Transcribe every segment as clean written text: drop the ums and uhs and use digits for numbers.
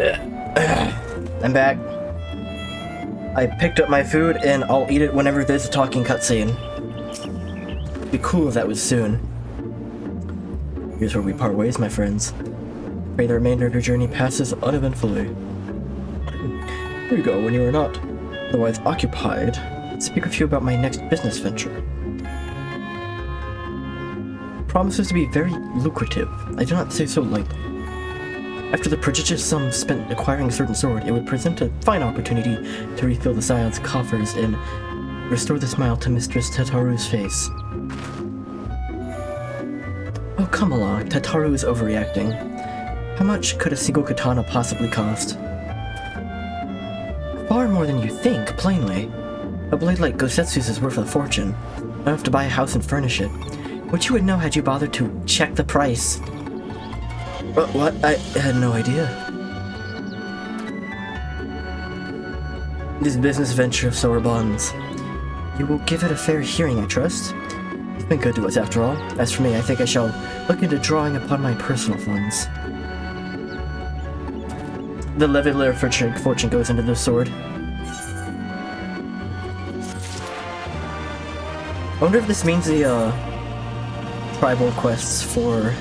I'm back. I picked up my food and I'll eat it whenever there's a talking cutscene. It'd be cool if that was soon. Here's where we part ways, my friends. Pray the remainder of your journey passes uneventfully. Here you go when you are not otherwise occupied. I'll speak with you about my next business venture. It promises to be very lucrative. I do not say so lightly. After the prodigious sum spent acquiring a certain sword, it would present a fine opportunity to refill the Scion's coffers and restore the smile to Mistress Tataru's face. Oh, come along. Tataru is overreacting. How much could a single katana possibly cost? Far more than you think, plainly. A blade like Gosetsu's is worth a fortune. Enough to buy a house and furnish it. Which you would know had you bothered to check the price. What? I had no idea. This business venture of Sorbonne's. You will give it a fair hearing, I trust. It's been good to us after all. As for me, I think I shall look into drawing upon my personal funds. The leveler fortune goes into the sword. I wonder if this means the tribal quests for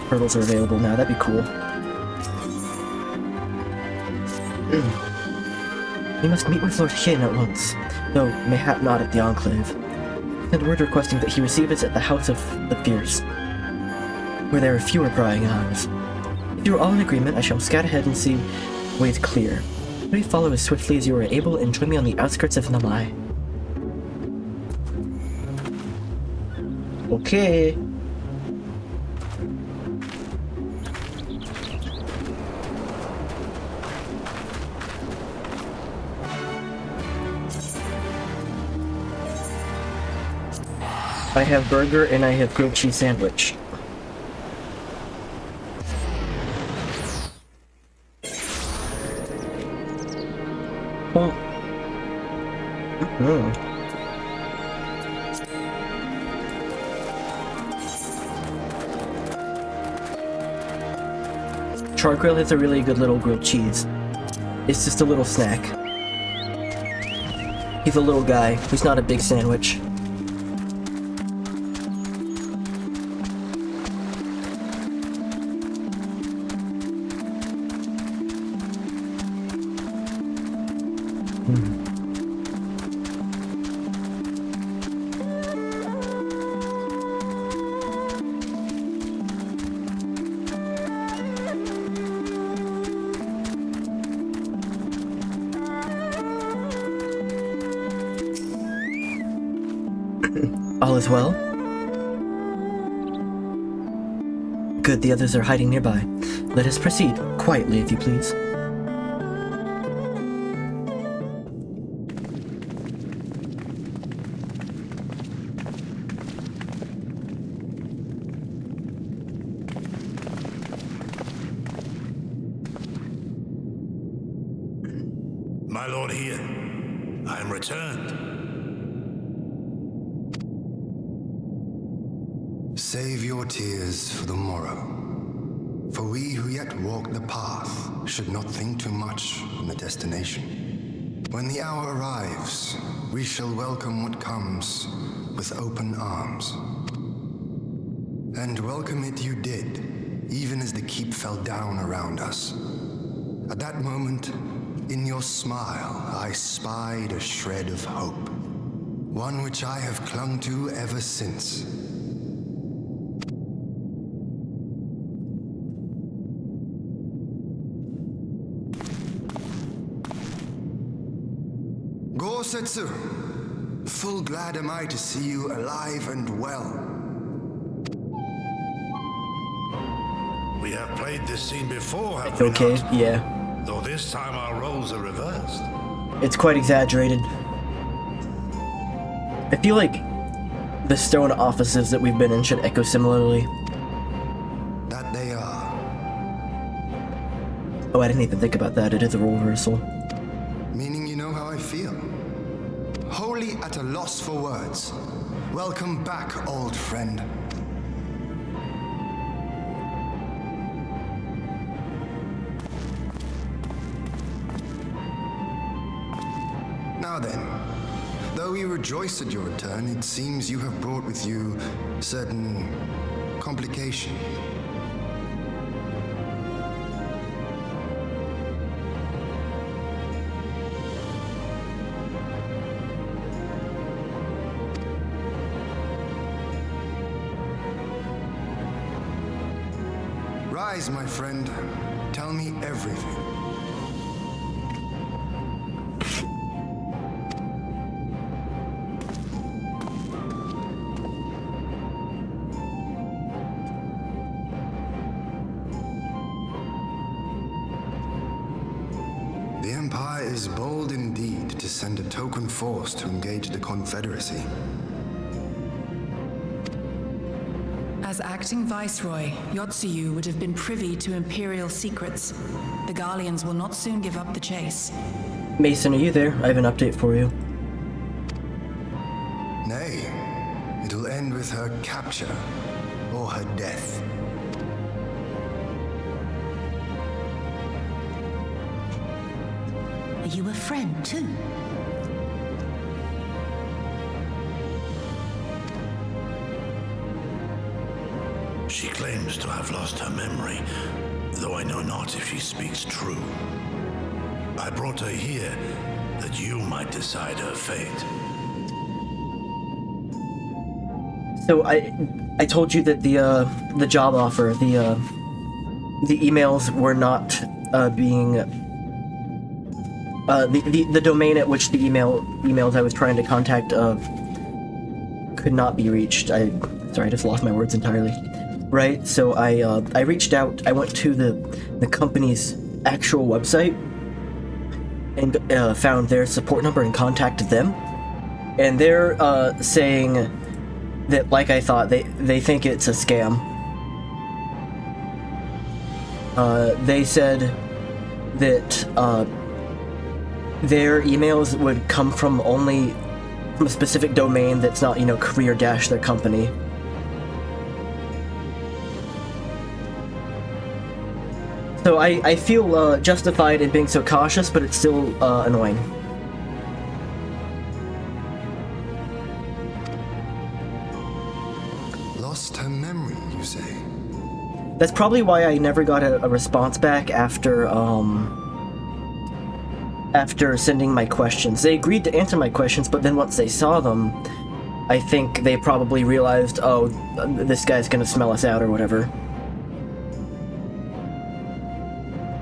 turtles are available now. That'd be cool. We must meet with Lord Hin at once, though mayhap not at the Enclave. Send word requesting that he receive us at the House of the Fierce, where there are fewer prying eyes. If you are all in agreement, I shall scout ahead and see ways clear. Please follow as swiftly as you are able and join me on the outskirts of Namai. Okay. I have burger and I have grilled cheese sandwich. Oh. Char Grill has a really good little grilled cheese. It's just a little snack. He's a little guy. He's not a big sandwich. All is well? Good, the others are hiding nearby. Let us proceed, quietly if you please. My lord here, I am returned. Save your tears for the morrow. For we who yet walk the path should not think too much on the destination. When the hour arrives, we shall welcome what comes with open arms. And welcome it you did, even as the keep fell down around us. At that moment, in your smile, I spied a shred of hope. One which I have clung to ever since. Gosetsu, full glad am I to see you alive and well. We have played this scene before, have It's we okay, not? yeah. Though this time our roles are reversed. It's quite exaggerated. I feel like the stone offices that we've been in should echo similarly. That they are. Oh, I didn't even think about that. It is a role reversal. Meaning you know how I feel. Wholly at a loss for words. Welcome back, old friend. Now then, though we rejoice at your return, it seems you have brought with you certain complications. Rise, my friend. Tell me everything. The Empire is bold indeed to send a token force to engage the Confederacy. As acting viceroy, Yotsuyu would have been privy to Imperial secrets. The Garleans will not soon give up the chase. Mason, are you there? I have an update for you. Nay, it'll end with her capture or her death. Are you a friend too? She claims to have lost her memory, though I know not if she speaks true. I brought her here that you might decide her fate. So I told you that the job offer, the emails were not being the domain at which the emails I was trying to contact could not be reached. Sorry, I just lost my words entirely. Right, so I reached out. I went to the company's actual website and found their support number and contacted them. And they're saying that, like I thought, they think it's a scam. They said that their emails would come from only from a specific domain that's not, career dash their company. So I feel justified in being so cautious, but it's still annoying. Lost her memory, you say? That's probably why I never got a response back after sending my questions. They agreed to answer my questions, but then once they saw them, I think they probably realized, oh, this guy's gonna smell us out or whatever.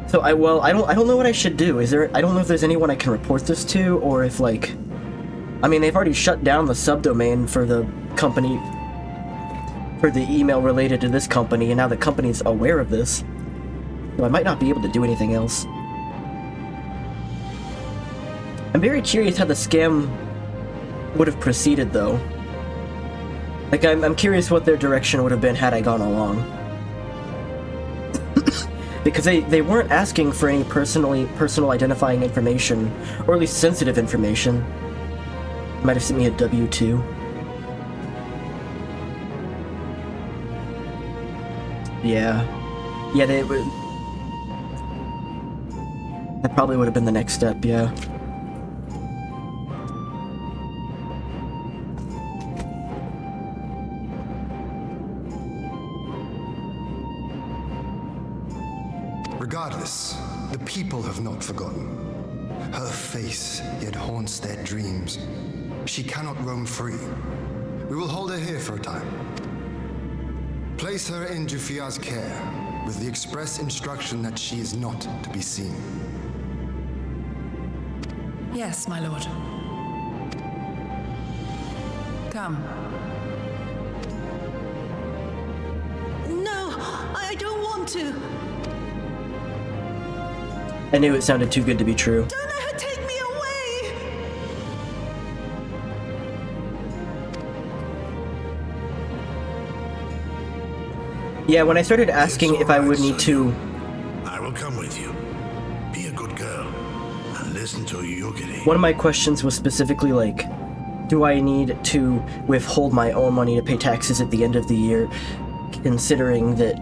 So I don't know what I should do. I don't know if there's anyone I can report this to, or if they've already shut down the subdomain for the company, for the email related to this company, and now the company's aware of this. So I might not be able to do anything else. I'm very curious how the scam would have proceeded, though. I'm curious what their direction would have been had I gone along. Because they weren't asking for any personal identifying information, or at least sensitive information. Might have sent me a W-2. Yeah, they would. That probably would have been the next step. Yeah. Regardless, the people have not forgotten. Her face yet haunts their dreams. She cannot roam free. We will hold her here for a time. Place her in Jufia's care, with the express instruction that she is not to be seen. Yes, my lord. Come. No, I don't want to. I knew it sounded too good to be true. Don't let her take me away! Yeah, when I started asking if I would need to... I will come with you. Be a good girl and listen to Yugiri. One of my questions was specifically do I need to withhold my own money to pay taxes at the end of the year, considering that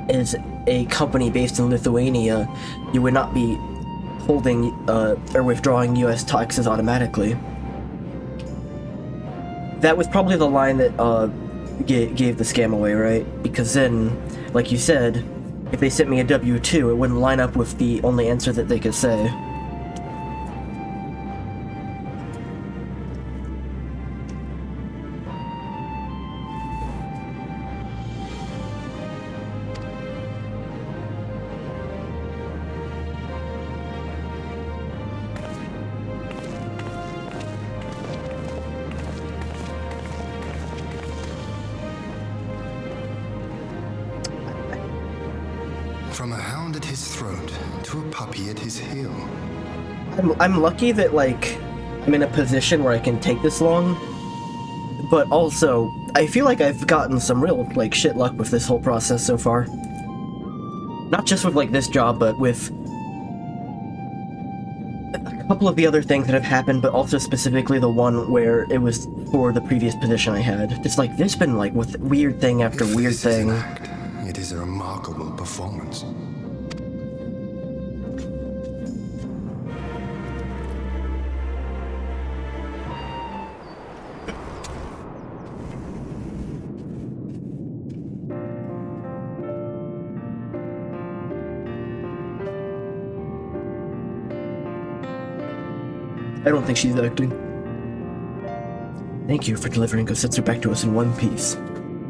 as a company based in Lithuania, you would not be withholding or withdrawing US taxes automatically. That was probably the line that gave the scam away, right? Because then, like you said, if they sent me a W-2, it wouldn't line up with the only answer that they could say. From a hound at his throat to a puppy at his heel. I'm lucky that, like, I'm in a position where I can take this long, but also, I feel like I've gotten some real, like, shit luck with this whole process so far. Not just with, like, this job, but with a couple of the other things that have happened, but also specifically the one where it was for the previous position I had. It's like, there's been, like, with weird thing after If weird this is thing. an act, it is a remarkable performance. I don't think she's acting. Thank you for delivering Gosetsu back to us in one piece.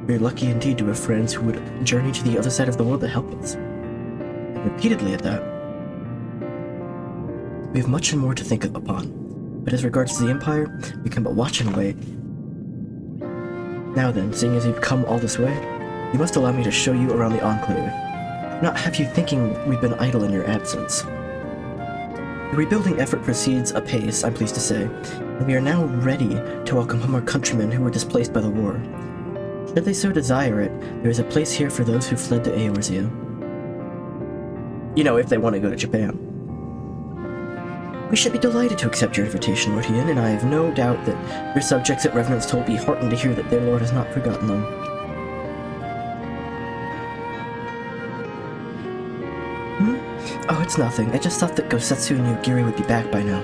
We're lucky indeed to have friends who would journey to the other side of the world to help us. And repeatedly at that. We have much and more to think upon, but as regards to the Empire, we can but watch and wait. Now then, seeing as you've come all this way, you must allow me to show you around the Enclave. Not have you thinking we've been idle in your absence. The rebuilding effort proceeds apace, I'm pleased to say, and we are now ready to welcome home our countrymen who were displaced by the war. Should they so desire it, there is a place here for those who fled to Eorzea. You know, if they want to go to Japan. We should be delighted to accept your invitation, Lord Hien, and I have no doubt that your subjects at Revenant's Toll will be heartened to hear that their lord has not forgotten them. Oh, it's nothing. I just thought that Gosetsu and Yogiri would be back by now.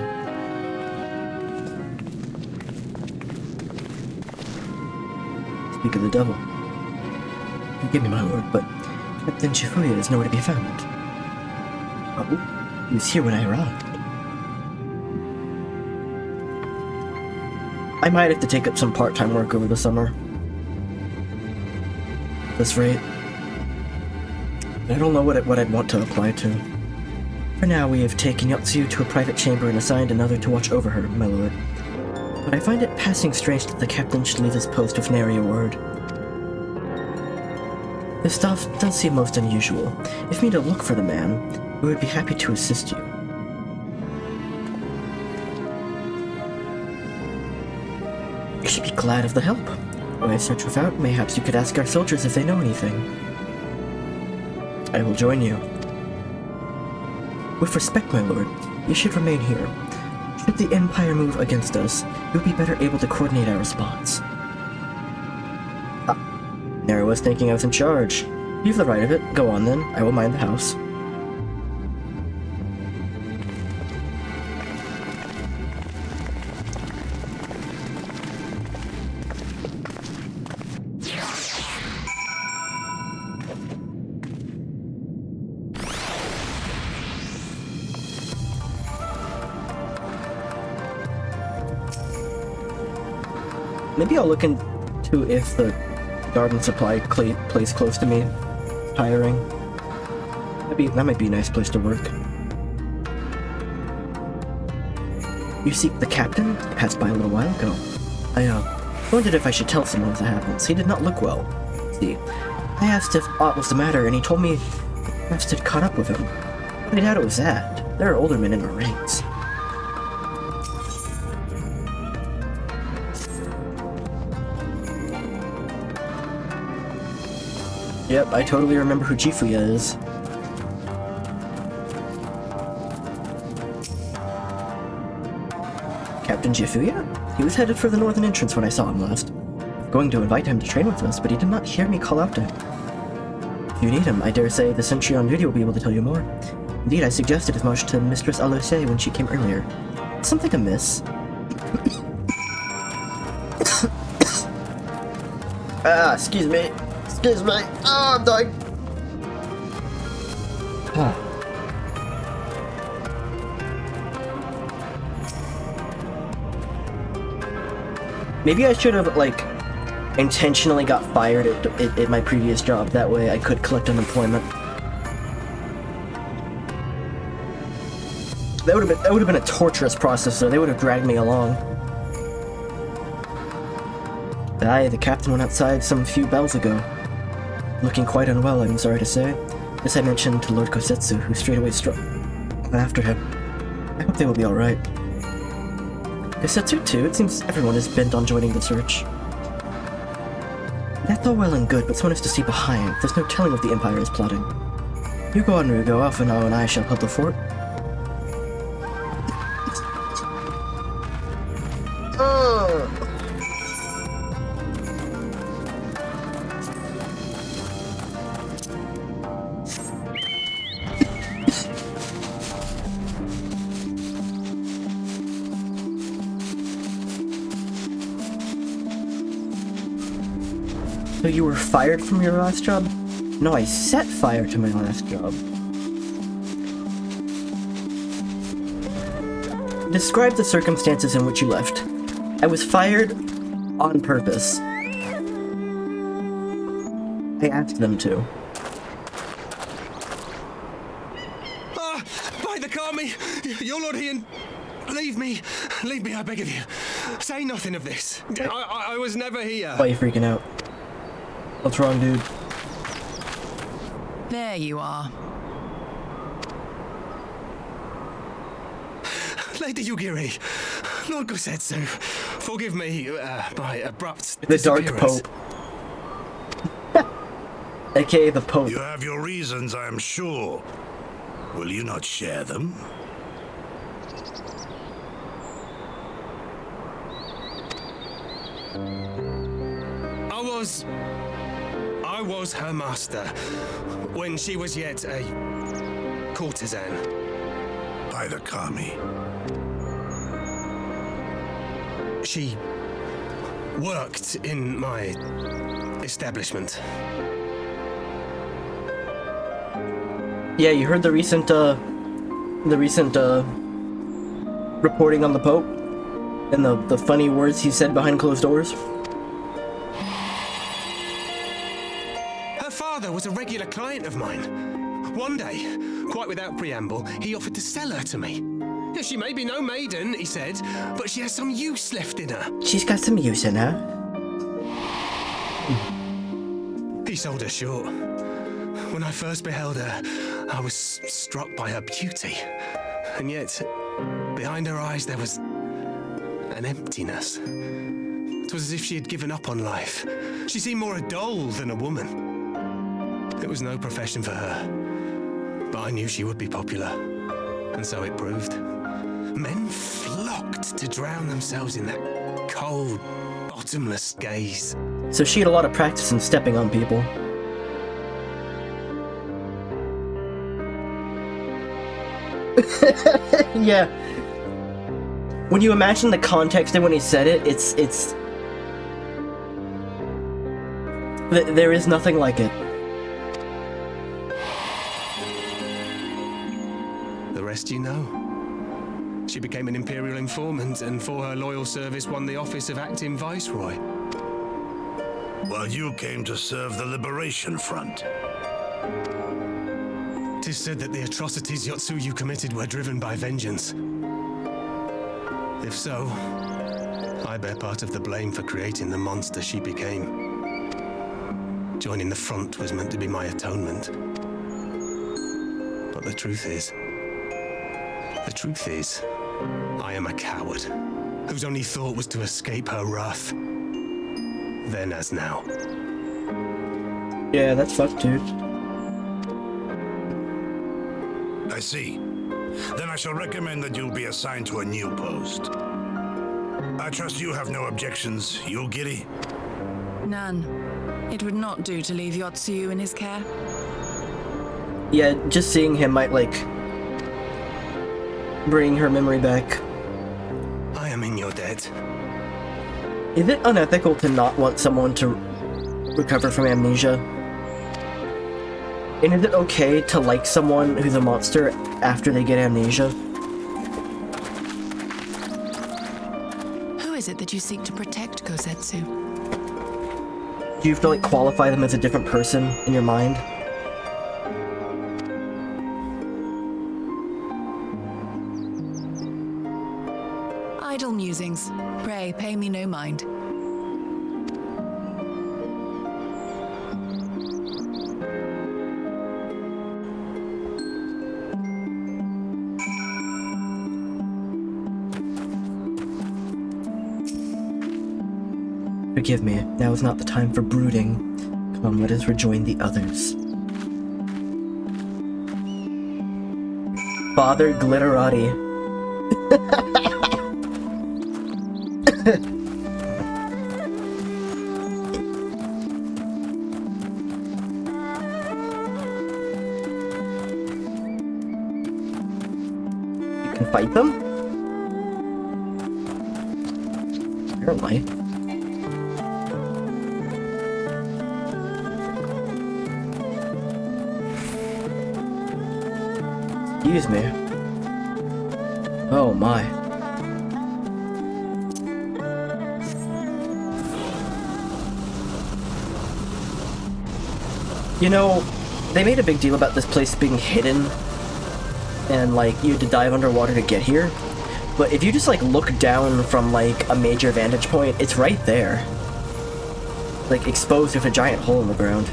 Speak of the devil. Forgive me, my lord, but Captain Chifuya is nowhere to be found. Oh, he was here when I arrived. I might have to take up some part-time work over the summer. At this rate, I don't know what I'd want to apply to. For now, we have taken Yotsuyu to a private chamber and assigned another to watch over her, my lord. But I find it passing strange that the captain should leave his post with nary a word. This stuff does seem most unusual. If me to look for the man, we would be happy to assist you. You should be glad of the help. While I search without, mayhaps you could ask our soldiers if they know anything. I will join you. With respect, my lord, you should remain here. Should the Empire move against us, you'll be better able to coordinate our response. Ah, there I was thinking I was in charge. You have the right of it. Go on then. I will mind the house. Maybe I'll look into if the garden supply place close to me hiring. That might be a nice place to work. You seek the captain? He passed by a little while ago. I wondered if I should tell someone what happens. He did not look well. See, I asked if aught was the matter, and he told me perhaps had caught up with him. But I doubt it was that. There are older men in our ranks. Yep, I totally remember who Jifuya is. Captain Jifuya? He was headed for the northern entrance when I saw him last. Going to invite him to train with us, but he did not hear me call out to him. If you need him, I dare say the sentry on duty will be able to tell you more. Indeed, I suggested as much to Mistress Alose when she came earlier. Something amiss? Excuse me. Excuse me. Oh, I'm dying. Maybe I should have, like, intentionally got fired at my previous job. That way I could collect unemployment. That would have been a torturous process, though. They would have dragged me along. Aye, the captain went outside some few bells ago. Looking quite unwell, I'm sorry to say. This I mentioned to Lord Kosetsu, who straightaway struck after him. I hope they will be alright. Kosetsu too? It seems everyone is bent on joining the search. That's all well and good, but someone has to stay behind. There's no telling what the Empire is plotting. You go on, Rugo. Alphanao and I shall hold the fort. So you were fired from your last job? No, I set fire to my last job. Describe the circumstances in which you left. I was fired on purpose. I asked them to. By the Kami! Your Lord Ian! Leave me, I beg of you. Say nothing of this. I was never here. Why are you freaking out? What's wrong, dude? There you are. Lady Yugiri, Lord Kosetsu, forgive me my abrupt The Dark disappearance. Pope. AKA the Pope. You have your reasons, I am sure. Will you not share them? I was her master when she was yet a courtesan. By the Kami. She worked in my establishment. Yeah, you heard the recent reporting on the Pope and the funny words he said behind closed doors. Her father was a regular client of mine. One day, quite without preamble, he offered to sell her to me. Yeah, she may be no maiden, he said, but she has some use left in her. She's got some use in her. He sold her short. When I first beheld her, I was struck by her beauty. And yet, behind her eyes there was an emptiness. It was as if she had given up on life. She seemed more a doll than a woman. It was no profession for her, but I knew she would be popular, and so it proved. Men flocked to drown themselves in that cold, bottomless gaze. So she had a lot of practice in stepping on people. Yeah. When you imagine the context of when he said it, it's there is nothing like it. The rest you know. She became an Imperial informant and for her loyal service won the office of Acting Viceroy. While you came to serve the Liberation Front. 'Tis said that the atrocities Yotsuyu committed were driven by vengeance. If so, I bear part of the blame for creating the monster she became. Joining the front was meant to be my atonement. But the truth is, I am a coward, whose only thought was to escape her wrath. Then as now. Yeah, that's fucked, dude. I see. Then I shall recommend that you be assigned to a new post. I trust you have no objections, Yugiri? None. It would not do to leave Yotsuyu in his care. Yeah, just seeing him might, like, bring her memory back. I am in your debt. Is it unethical to not want someone to recover from amnesia? And is it okay to like someone who's a monster after they get amnesia? Who is it that you seek to protect, Kosetsu? Do you have to like qualify them as a different person in your mind? Idle musings. Pray, pay me no mind. Forgive me, now is not the time for brooding. Come, let us rejoin the others. Father Glitterati. You can fight them? Apparently. Excuse me. Oh my. You know, they made a big deal about this place being hidden and like you had to dive underwater to get here. But if you just like look down from like a major vantage point, it's right there. Like exposed with a giant hole in the ground.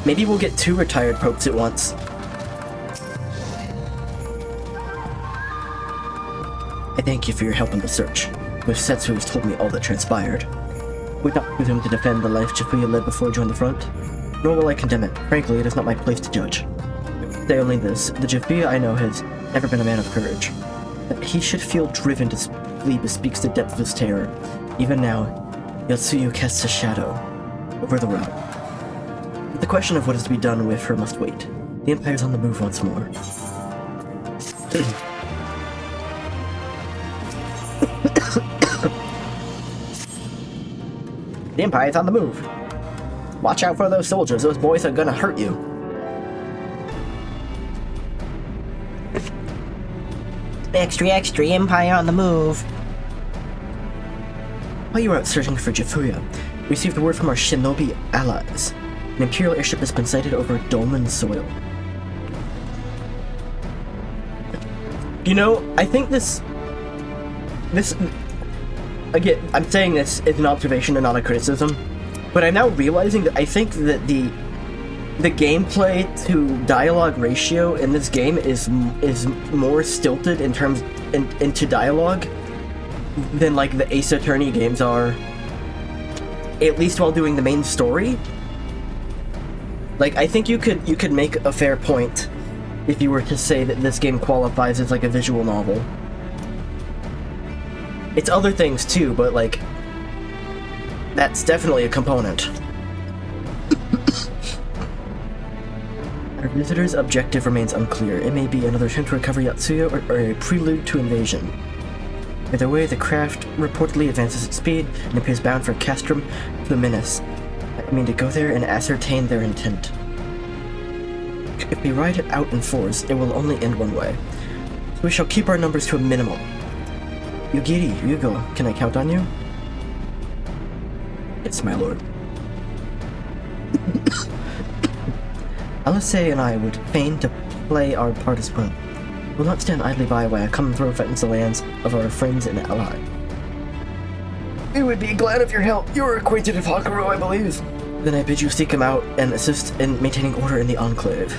Maybe we'll get 2 retired popes at once. I thank you for your help in the search. Setsu has told me all that transpired. Would not presume to defend the life Jafuya led before he joined the front, nor will I condemn it. Frankly, it is not my place to judge. Say only this, the Jafuya I know has never been a man of courage. That he should feel driven to flee bespeaks the depth of his terror. Even now, Yotsuyu casts a shadow over the route. The question of what is to be done with her must wait. The Empire's on the move once more. The Empire's on the move. Watch out for those soldiers, those boys are gonna hurt you. Extra, extra, Empire on the move. While you were out searching for Jafuya, we received word from our shinobi allies. An Imperial airship has been sighted over Dolmen soil. You know, I think this... Again, I'm saying this as an observation and not a criticism, but I'm now realizing that I think that the gameplay to dialogue ratio in this game is more stilted in terms into dialogue than like the Ace Attorney games are, at least while doing the main story. Like, I think you could make a fair point if you were to say that this game qualifies as like a visual novel. It's other things too, but like, that's definitely a component. Our visitor's objective remains unclear. It may be another attempt to recover Yotsuya or a prelude to invasion. Either way, the craft reportedly advances at speed and appears bound for Castrum Fluminis. I mean to go there and ascertain their intent. If we ride it out in force, it will only end one way. So we shall keep our numbers to a minimum. Yugiri, Ryugo, can I count on you? Yes, my lord. Alice and I would fain to play our part as well. We'll not stand idly by while I come and throw threatens the lands of our friends and ally. We would be glad of your help. You are acquainted with Hakuro, I believe. Then I bid you seek him out and assist in maintaining order in the Enclave.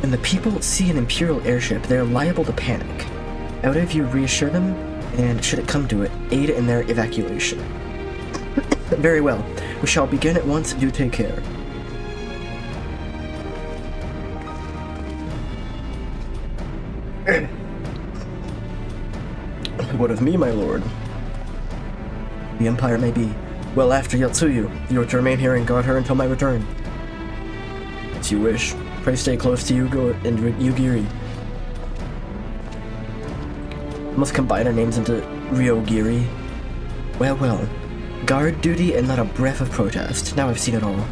When the people see an Imperial airship, they are liable to panic. I would have you reassure them, and should it come to it, aid in their evacuation. Very well. We shall begin at once. Do take care. What of me, my lord? The Empire may be Well, after Yotsuyu, you are to remain here and guard her until my return. As you wish. Pray stay close to Yugo and Yugiri. Must combine our names into Ryogiri. Well, well. Guard duty and not a breath of protest. Now I've seen it all.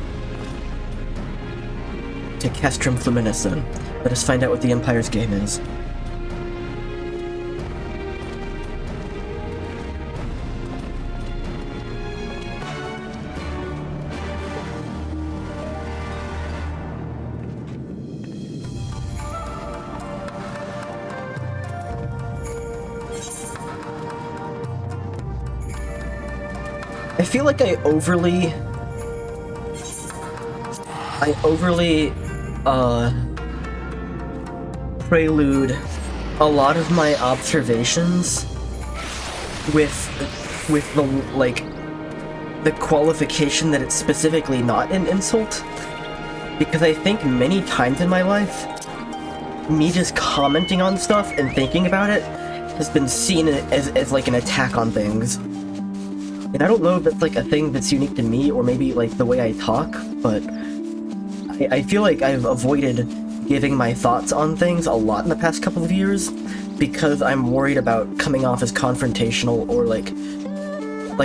To Castrum Fluminus then. Let us find out what the Empire's game is. I feel like I overly prelude a lot of my observations with the, like, the qualification that it's specifically not an insult, because I think many times in my life, me just commenting on stuff and thinking about it has been seen as like an attack on things. And I don't know if that's like a thing that's unique to me or maybe like the way I talk, but I feel like I've avoided giving my thoughts on things a lot in the past couple of years because I'm worried about coming off as confrontational or like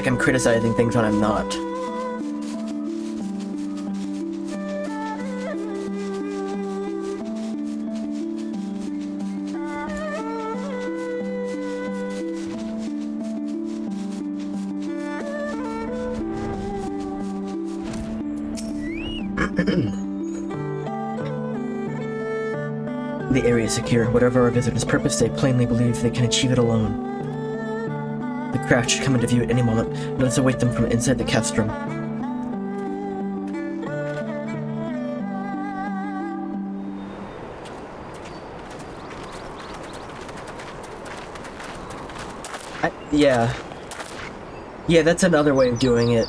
I'm criticizing things when I'm not. The area is secure. Whatever our visitors' purpose, they plainly believe they can achieve it alone. The craft should come into view at any moment. Let us await them from inside the castrum. Yeah. Yeah, that's another way of doing it.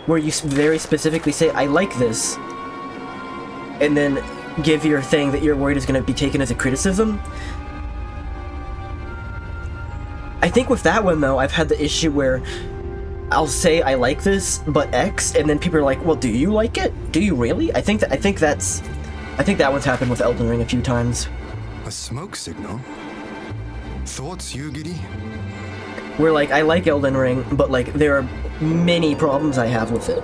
Where you very specifically say, I like this, and then give your thing that you're worried is going to be taken as a criticism. I think with that one, though, I've had the issue where I'll say I like this, but X, and then people are like, well, do you like it? Do you really? I think that one's happened with Elden Ring a few times. A smoke signal? Thoughts, Yugiri? Where, like, I like Elden Ring, but, like, there are many problems I have with it.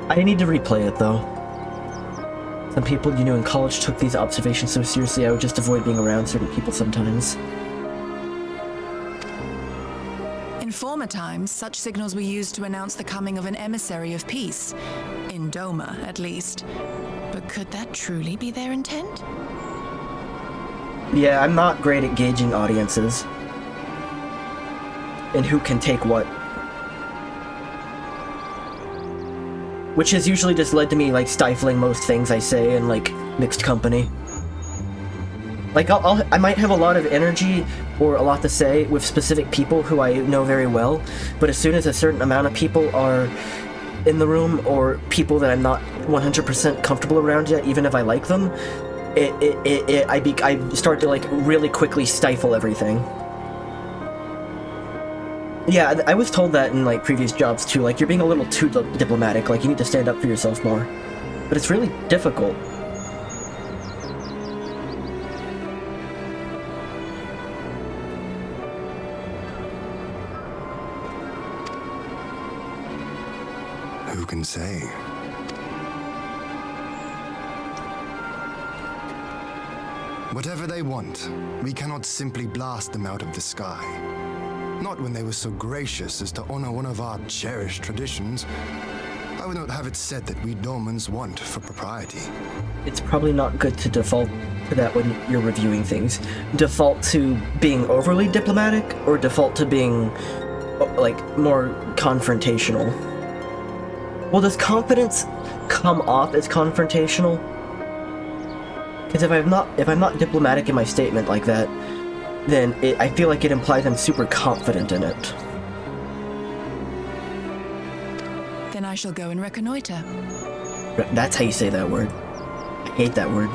I need to replay it, though. Some people you knew in college took these observations so seriously I would just avoid being around certain people sometimes. In former times, such signals were used to announce the coming of an emissary of peace. In Doma, at least. But could that truly be their intent? Yeah, I'm not great at gauging audiences. And who can take what. Which has usually just led to me, like, stifling most things I say in, like, mixed company. Like, I might have a lot of energy or a lot to say with specific people who I know very well, but as soon as a certain amount of people are in the room, or people that I'm not 100% comfortable around yet, even if I like them, I start to, like, really quickly stifle everything. Yeah, I was told that in, like, previous jobs, too. Like, you're being a little too diplomatic. Like, you need to stand up for yourself more. But it's really difficult. Who can say? Whatever they want, we cannot simply blast them out of the sky. Not when they were so gracious as to honor one of our cherished traditions. I would not have it said that we Domans want for propriety. It's probably not good to default to that when you're reviewing things. Default to being overly diplomatic, or default to being, like, more confrontational. Well, does confidence come off as confrontational? Because if I'm not diplomatic in my statement like that, then I feel like it implies I'm super confident in it. Then I shall go and reconnoiter. That's how you say that word. I hate that word.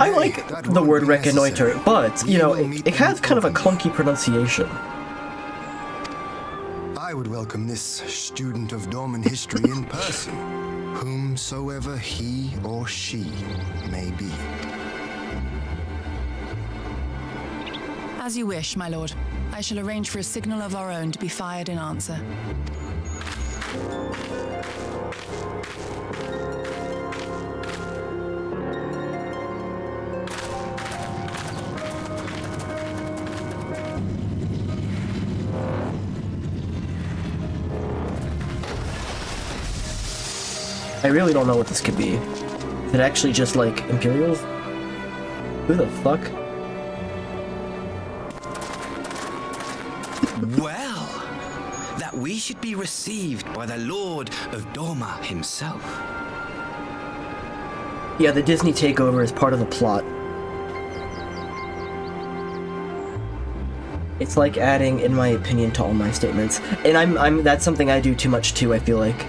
I like That the won't word be reconnoiter, necessary. but, you We know, will meet it has in kind of a open. clunky pronunciation. I would welcome this student of Dorman history in person, whomsoever he or she may be. As you wish, my lord. I shall arrange for a signal of our own to be fired in answer. I really don't know what this could be. Is it actually just like Imperials? Who the fuck? Well, that we should be received by the Lord of Doma himself. Yeah, the Disney takeover is part of the plot. It's like adding, in my opinion, to all my statements. And that's something I do too much too, I feel like.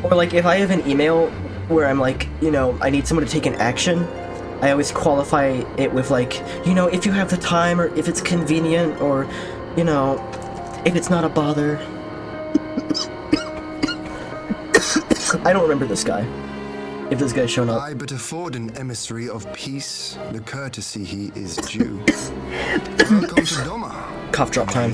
Or like, if I have an email where I'm like, you know, I need someone to take an action, I always qualify it with like, you know, if you have the time, or if it's convenient, or, you know, if it's not a bother. I don't remember this guy. If this guy's shown up. I but afford an emissary of peace the courtesy he is due. Welcome to Doma. Cough drop time.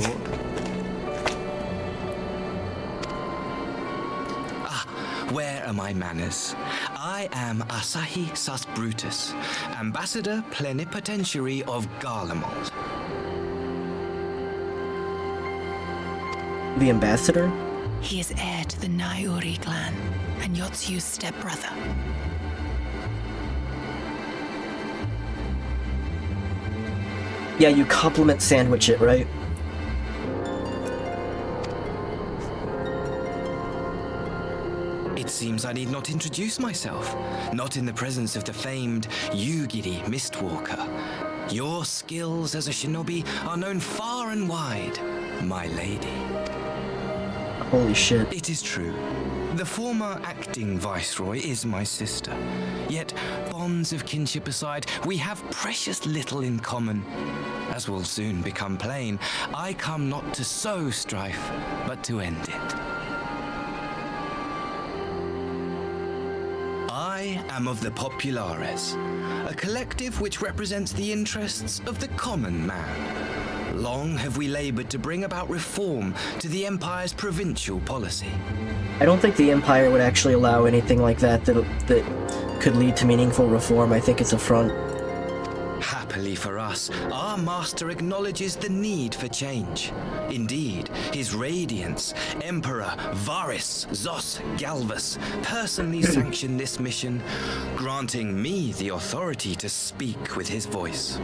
Where are my manners? I am Asahi Sus Brutus, Ambassador Plenipotentiary of Garlemald. The ambassador? He is heir to the Naiuri clan and Yotsu's stepbrother. Yeah, you compliment sandwich it, right? It seems I need not introduce myself, not in the presence of the famed Yugiri Mistwalker. Your skills as a shinobi are known far and wide, my lady. Holy shit. It is true. The former acting viceroy is my sister. Yet, bonds of kinship aside, we have precious little in common. As will soon become plain, I come not to sow strife, but to end it. I am of the Populares, a collective which represents the interests of the common man. Long have we labored to bring about reform to the Empire's provincial policy. I don't think the Empire would actually allow anything like that that could lead to meaningful reform. I think it's a front. Happily for us, our master acknowledges the need for change. Indeed, his radiance, Emperor Varys Zos Galvus, personally sanctioned this mission, granting me the authority to speak with his voice.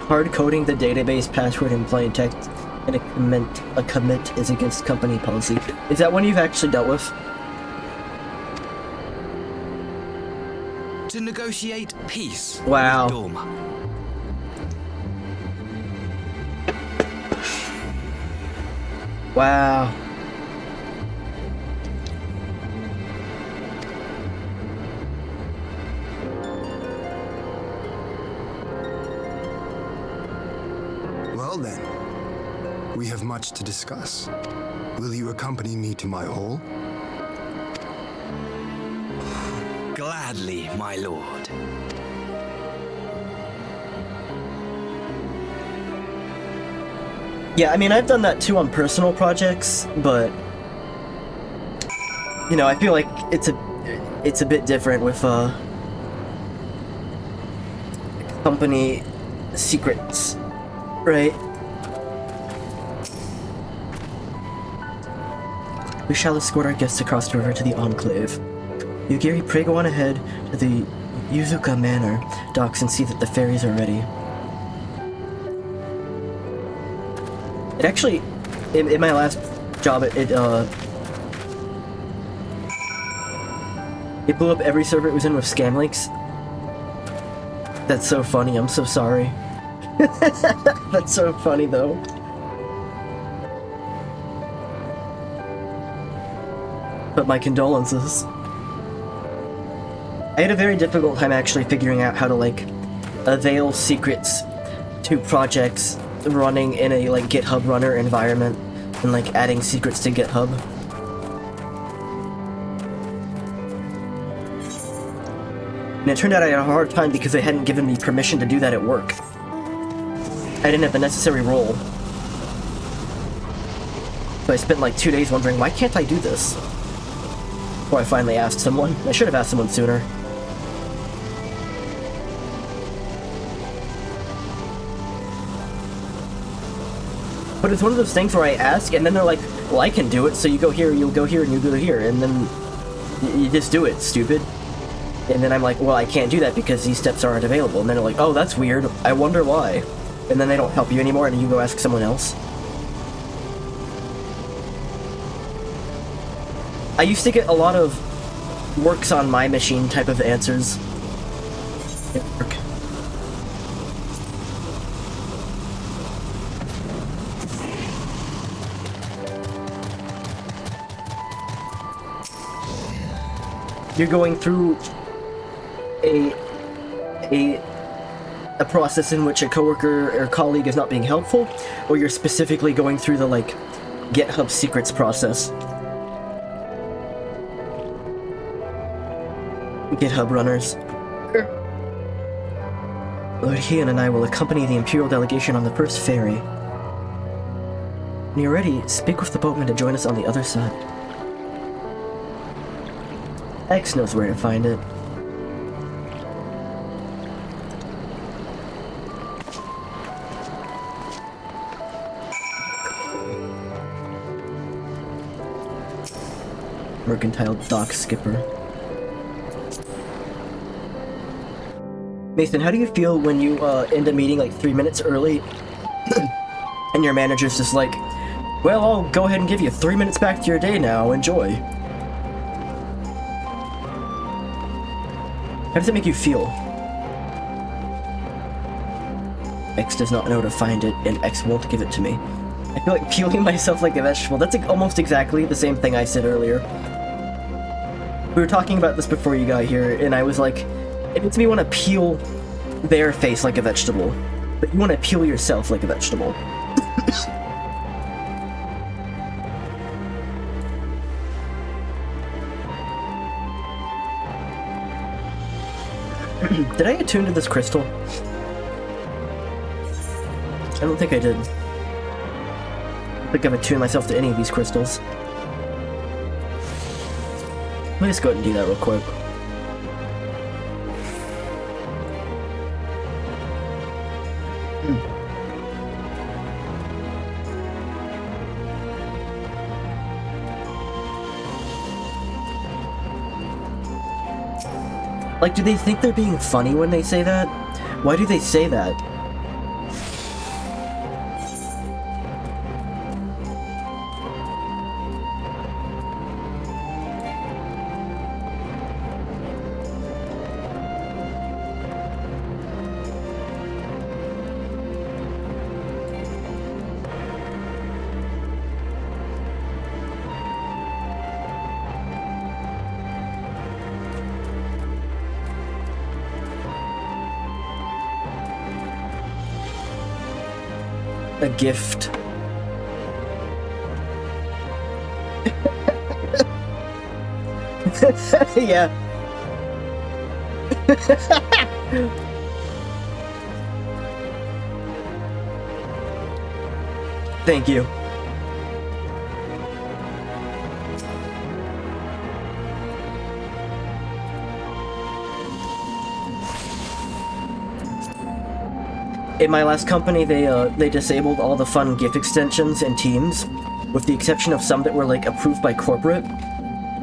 Hard coding the database password in plain text and a commit is against company policy. Is that one you've actually dealt with? To negotiate peace Wow. with Doma. Wow. Well then, we have much to discuss. Will you accompany me to my hall? Gladly, my lord. Yeah, I mean, I've done that too on personal projects, but you know, I feel like it's a bit different with company secrets, right? We shall escort our guests across the river to the Enclave. Yugiri, pray go on ahead to the Yuzuka Manor docks and see that the ferries are ready. It actually, in my last job, it blew up every server it was in with scam links. That's so funny, I'm so sorry. That's so funny though. But my condolences. I had a very difficult time actually figuring out how to, like, avail secrets to projects running in a, like, GitHub runner environment and, like, adding secrets to GitHub. And it turned out I had a hard time because they hadn't given me permission to do that at work. I didn't have the necessary role. So I spent like 2 days wondering, why can't I do this? Before I finally asked someone. I should have asked someone sooner. But it's one of those things where I ask, and then they're like, well, I can do it, so you go here, you'll go here, and you go here, and then you just do it, stupid. And then I'm like, well, I can't do that because these steps aren't available. And then they're like, oh, that's weird. I wonder why. And then they don't help you anymore, and you go ask someone else. I used to get a lot of works on my machine type of answers. You're going through a process in which a coworker or colleague is not being helpful, or you're specifically going through the, like, GitHub secrets process. GitHub runners. Lord Heian and I will accompany the Imperial delegation on the first ferry. When you're ready, speak with the boatman to join us on the other side. X knows where to find it. Mercantile dock skipper. Mason, how do you feel when you end a meeting like 3 minutes early and your manager's just like, well, I'll go ahead and give you 3 minutes back to your day now, enjoy. How does it make you feel? X does not know how to find it, and X won't give it to me. I feel like peeling myself like a vegetable. That's like almost exactly the same thing I said earlier. We were talking about this before you got here, and I was like, it makes me want to peel their face like a vegetable, but you want to peel yourself like a vegetable. Did I attune to this crystal? I don't think I did. I don't think I've attuned myself to any of these crystals. Let me just go ahead and do that real quick. Like, do they think they're being funny when they say that? Why do they say that? A gift. Yeah. Thank you. In my last company, they disabled all the fun GIF extensions in Teams, with the exception of some that were like approved by corporate,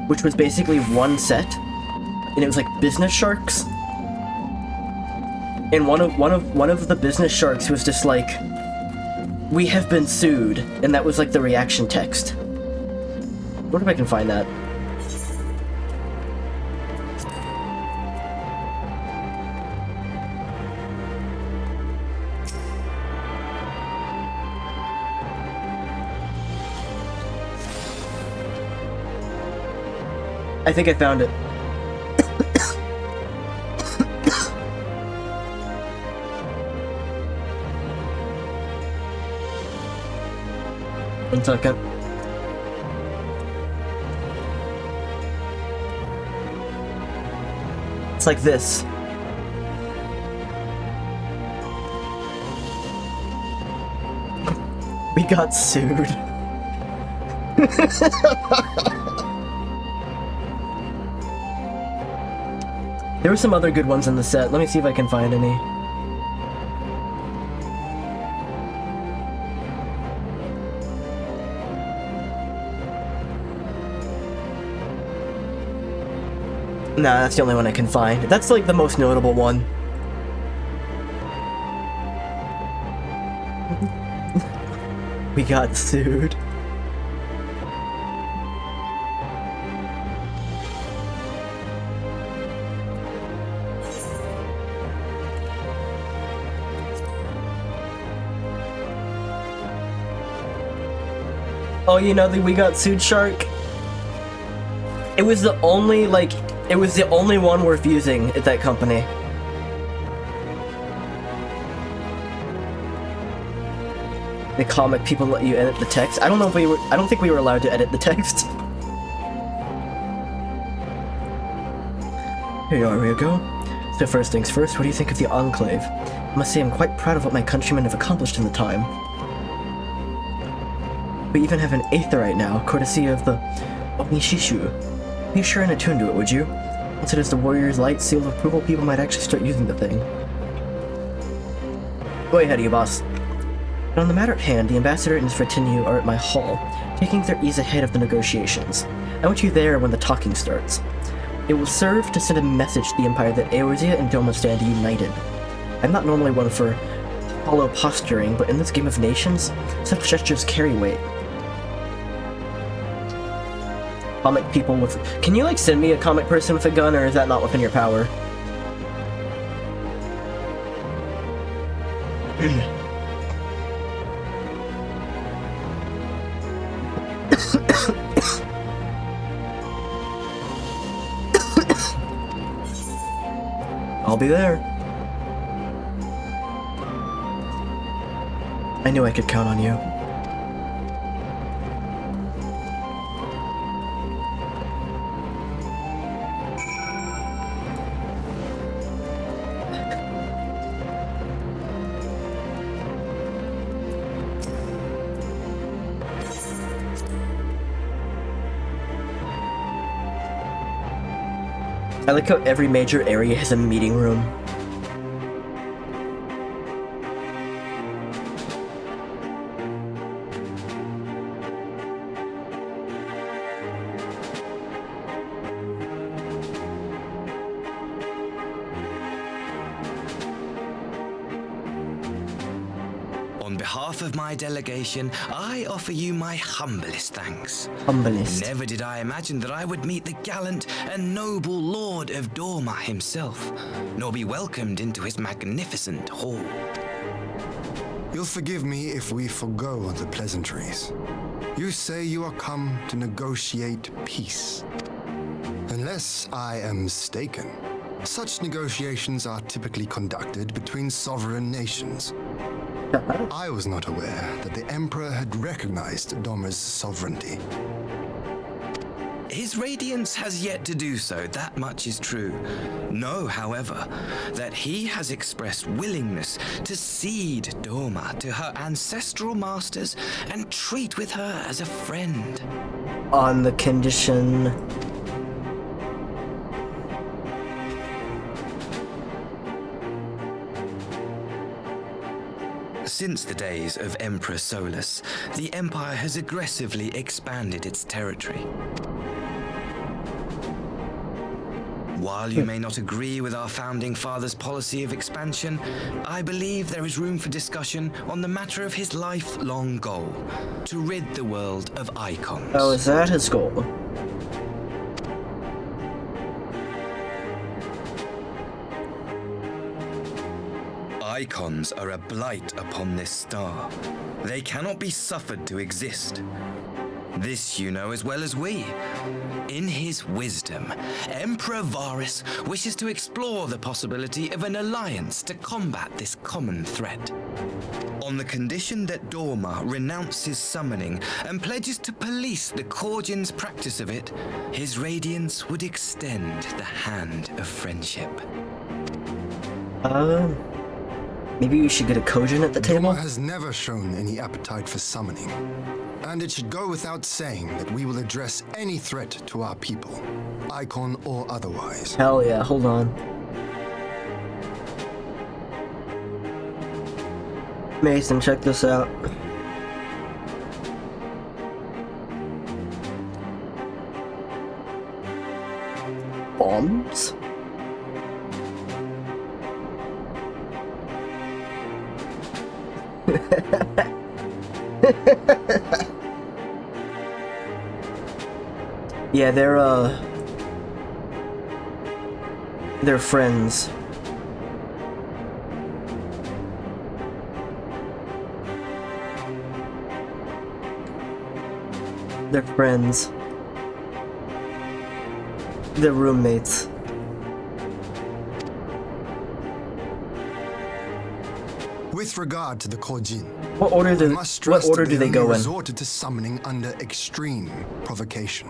which was basically one set, and it was like business sharks. And one of the business sharks was just like, "We have been sued," and that was like the reaction text. I wonder if I can find that. I think I found it. One second. It's like this. We got sued. There were some other good ones in the set. Let me see if I can find any. Nah, that's the only one I can find. That's like the most notable one. We got sued. Oh, you know, the We Got Sued shark? It was the only, like, it was the only one worth using at that company. The comic people let you edit the text. I don't know if we were, I don't think we were allowed to edit the text. Here we go. So first things first, what do you think of the Enclave? I must say I'm quite proud of what my countrymen have accomplished in the time. We even have an Aetherite now, courtesy of the Onishishu. Be sure and attune to it, would you? Once it is the Warrior's Light seal of approval, people might actually start using the thing. Way ahead of you, boss. But on the matter at hand, the ambassador and his retinue are at my hall, taking their ease ahead of the negotiations. I want you there when the talking starts. It will serve to send a message to the Empire that Eorzea and Doma stand united. I'm not normally one for hollow posturing, but in this game of nations, such gestures carry weight. Comic people with... Can you, like, send me a comic person with a gun, or is that not within your power? I'll be there. I knew I could count on you. I like how every major area has a meeting room. On behalf of my delegation, I offer you my humblest thanks. Humblest. Never did I imagine that I would meet the gallant and noble Lord of Doma himself, nor be welcomed into his magnificent hall. You'll forgive me if we forgo the pleasantries. You say you are come to negotiate peace. Unless I am mistaken, such negotiations are typically conducted between sovereign nations. I was not aware that the Emperor had recognized Doma's sovereignty. His Radiance has yet to do so, that much is true. Know, however, that he has expressed willingness to cede Doma to her ancestral masters and treat with her as a friend. On the condition... Since the days of Emperor Solus, the Empire has aggressively expanded its territory. While you may not agree with our founding father's policy of expansion, I believe there is room for discussion on the matter of his lifelong goal, to rid the world of icons. Oh, is that his goal? Icons are a blight upon this star. They cannot be suffered to exist. This you know as well as we. In his wisdom, Emperor Varys wishes to explore the possibility of an alliance to combat this common threat. On the condition that Dorma renounces summoning and pledges to police the Korjin's practice of it, his radiance would extend the hand of friendship. Maybe we should get a Kojin at the table? Dorma has never shown any appetite for summoning. And it should go without saying that we will address any threat to our people, icon or otherwise. Hell yeah, hold on. Mason, check this out. Bombs? Yeah, they're friends. They're friends. They're roommates. With regard to the Korjin, What order do they go in? Resorted to summoning under extreme provocation.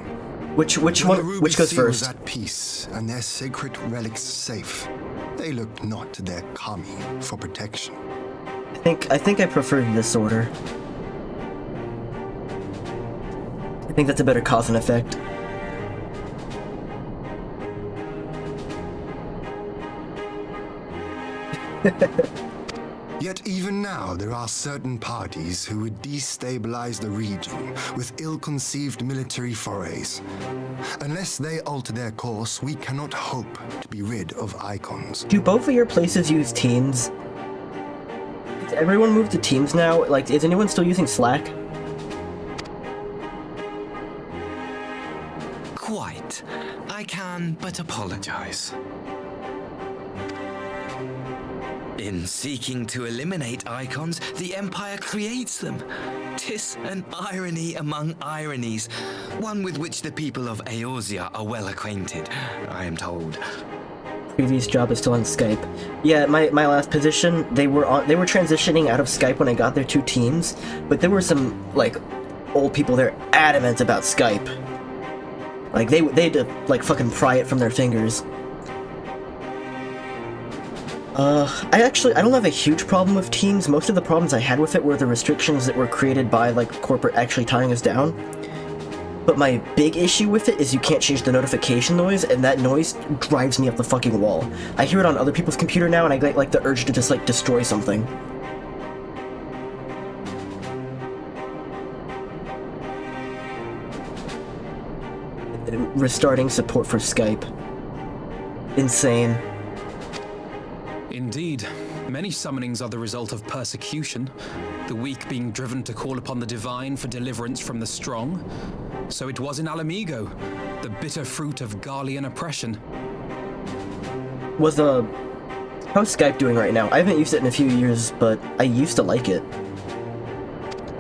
Which When one? the Ruby Which goes Seal was first? at peace and their sacred relics safe, they looked not to their kami for protection. I think I prefer this order. I think that's a better cause and effect. Yet even now, there are certain parties who would destabilize the region with ill-conceived military forays. Unless they alter their course, we cannot hope to be rid of icons. Do both of your places use Teams? Does everyone move to Teams now? Like, is anyone still using Slack? Quite. I can but apologize. In seeking to eliminate icons, the Empire creates them. 'Tis an irony among ironies, one with which the people of Eorzea are well acquainted, I am told. Previous job is still on Skype. Yeah, my last position, they were transitioning out of Skype when I got there to Teams, but there were some, like, old people there adamant about Skype. Like, they had to, like, fucking pry it from their fingers. I don't have a huge problem with Teams. Most of the problems I had with it were the restrictions that were created by, like, corporate actually tying us down. But my big issue with it is you can't change the notification noise, and that noise drives me up the fucking wall. I hear it on other people's computer now, and I get, like, the urge to just, like, destroy something. Restarting support for Skype. Insane. Indeed, many summonings are the result of persecution, the weak being driven to call upon the divine for deliverance from the strong. So it was in Alamigo, the bitter fruit of Garlean oppression. How's Skype doing right now? I haven't used it in a few years, but I used to like it.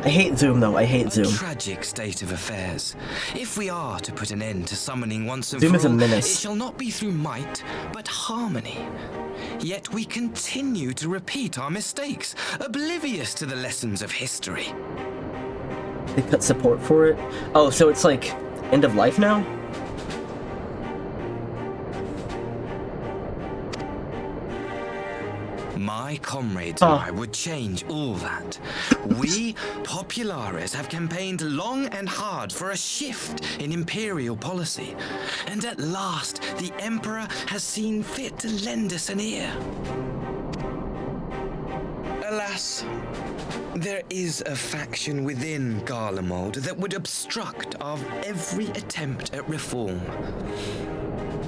I hate Zoom, though. I hate Zoom. A tragic state of affairs. If we are to put an end to summoning once and Zoom for is a all, menace. it shall not be through might, but harmony. Yet we continue to repeat our mistakes, oblivious to the lessons of history. They cut support for it? Oh, so it's like end of life now? My comrades and I would change all that. We, Populares, have campaigned long and hard for a shift in imperial policy. And at last, the Emperor has seen fit to lend us an ear. Alas, there is a faction within Garlemald that would obstruct our every attempt at reform.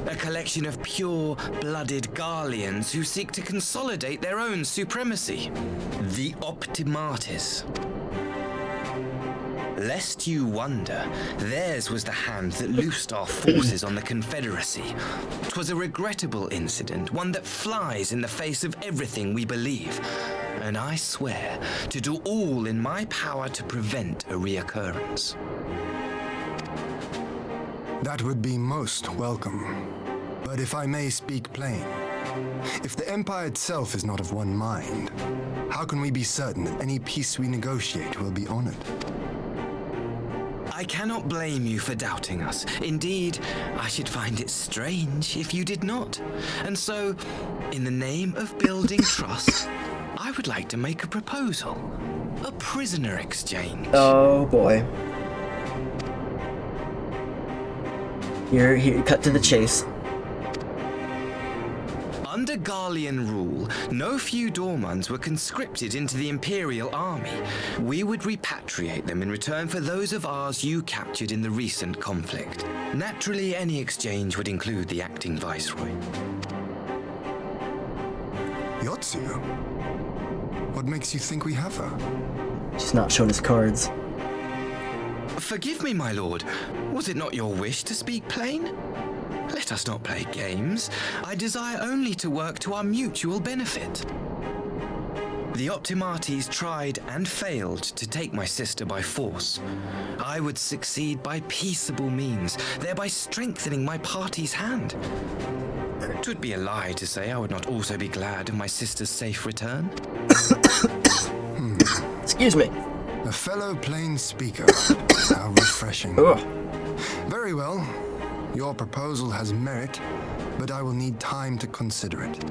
A collection of pure-blooded Garleans who seek to consolidate their own supremacy. The Optimates. Lest you wonder, theirs was the hand that loosed our forces on the Confederacy. 'Twas a regrettable incident, one that flies in the face of everything we believe. And I swear to do all in my power to prevent a reoccurrence. That would be most welcome. But if I may speak plain, if the Empire itself is not of one mind, how can we be certain that any peace we negotiate will be honored? I cannot blame you for doubting us. Indeed, I should find it strange if you did not. And so, in the name of building trust, I would like to make a proposal. A prisoner exchange. Oh boy. Here, cut to the chase. Under Garlean rule, no few Dormans were conscripted into the Imperial army. We would repatriate them in return for those of ours you captured in the recent conflict. Naturally, any exchange would include the acting Viceroy. Yotsu? What makes you think we have her? She's not showing his cards. Forgive me, my lord. Was it not your wish to speak plain? Let us not play games. I desire only to work to our mutual benefit. The Optimates tried and failed to take my sister by force. I would succeed by peaceable means, thereby strengthening my party's hand. 'Twould be a lie to say I would not also be glad of my sister's safe return. Excuse me. A fellow plain speaker. How refreshing. Ugh. Very well. Your proposal has merit, but I will need time to consider it.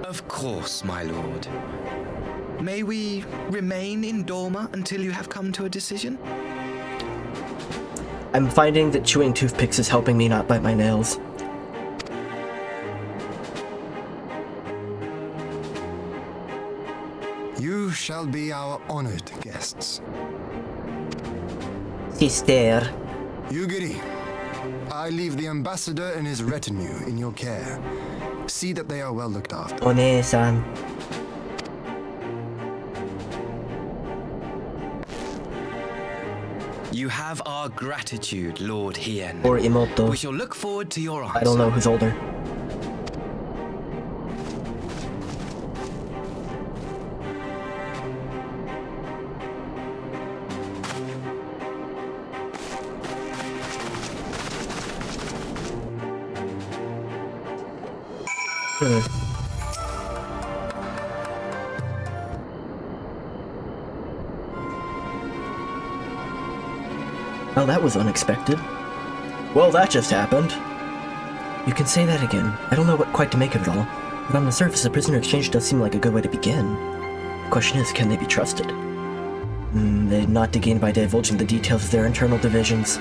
Of course, my lord. May we remain in Dorma until you have come to a decision? I'm finding that chewing toothpicks is helping me not bite my nails. You shall be our honored guests. Sister. Yugiri, I leave the ambassador and his retinue in your care. See that they are well looked after. One-san. You have our gratitude, Lord Hien. Or Imoto. We shall look forward to your answer. I don't know who's older. Well, that was unexpected. Well, that just happened. You can say that again. I don't know what quite to make of it all, but on the surface, a prisoner exchange does seem like a good way to begin. The question is, can they be trusted? They're not to gain by divulging the details of their internal divisions.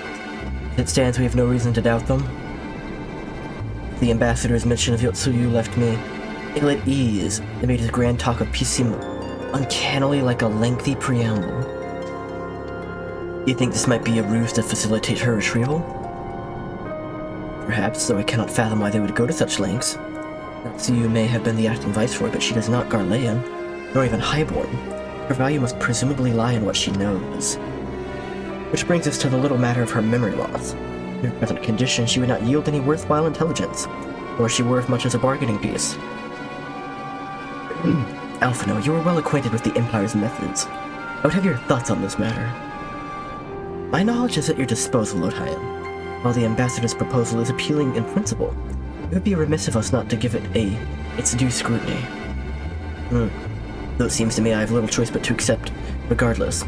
As it stands, we have no reason to doubt them. The ambassador's mention of Yotsuyu left me ill at ease. It made his grand talk of peace seem uncannily like a lengthy preamble. You think this might be a ruse to facilitate her retrieval? Perhaps, though I cannot fathom why they would go to such lengths. Yotsuyu may have been the acting viceroy, but she is not Garlean, nor even highborn. Her value must presumably lie in what she knows. Which brings us to the little matter of her memory loss. In her present condition, she would not yield any worthwhile intelligence, nor is she worth much as a bargaining piece. Alphino, you are well acquainted with the Empire's methods. I would have your thoughts on this matter. My knowledge is at your disposal, Lord Hien. While the ambassador's proposal is appealing in principle, it would be remiss of us not to give it its due scrutiny. Though it seems to me I have little choice but to accept, regardless.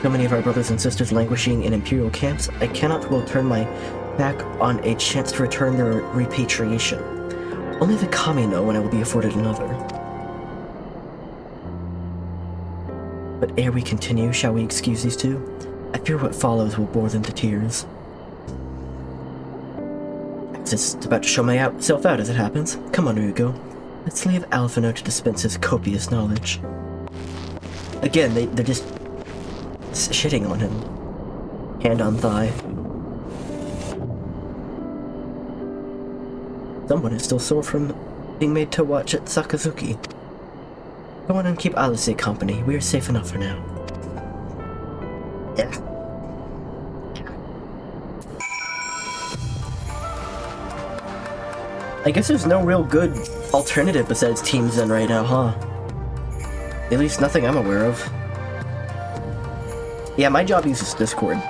So many of our brothers and sisters languishing in Imperial camps, I cannot well turn my back on a chance to return their repatriation. Only the Kami know when I will be afforded another. But ere we continue, shall we excuse these two? I fear what follows will bore them to tears. It's about to show myself out as it happens. Come on, Ryugo. Let's leave Alphino to dispense his copious knowledge. Again, they're just shitting on him. Hand on thigh. Someone is still sore from being made to watch at Sakazuki. Go on and keep Alice company. We are safe enough for now. Yeah. I guess there's no real good alternative besides Team Zen right now, huh? At least nothing I'm aware of. Yeah, my job uses Discord.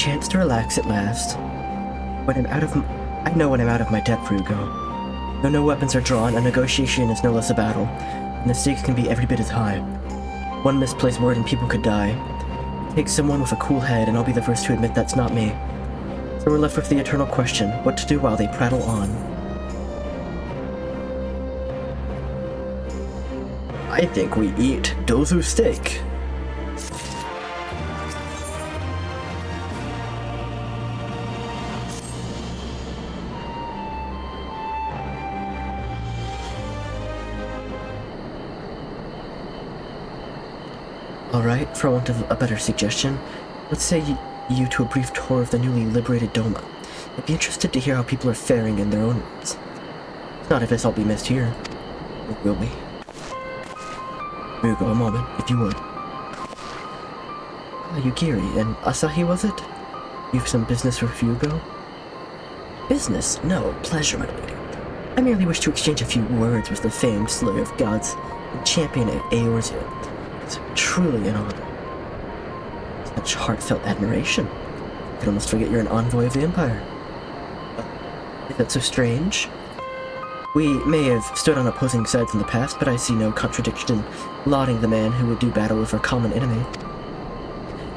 chance to relax at last. I know when I'm out of my depth, Rugo. Though no weapons are drawn, a negotiation is no less a battle, and the stakes can be every bit as high. One misplaced word and people could die. Take someone with a cool head, and I'll be the first to admit that's not me. So we're left with the eternal question, what to do while they prattle on. I think we eat Dozu steak. Alright, for want of a better suggestion, let's say you to a brief tour of the newly liberated Doma. I'd be interested to hear how people are faring in their own words. Not if this all be missed here. Or will we? Rugo, a moment, if you would. Yugiri and Asahi, was it? You've some business with Rugo? Business? No, pleasure, my lady. I merely wish to exchange a few words with the famed slayer of gods and champion of Eorzea. It's truly an honor. Such heartfelt admiration. You could almost forget you're an envoy of the Empire. Is that so strange? We may have stood on opposing sides in the past, but I see no contradiction in lauding the man who would do battle with our common enemy.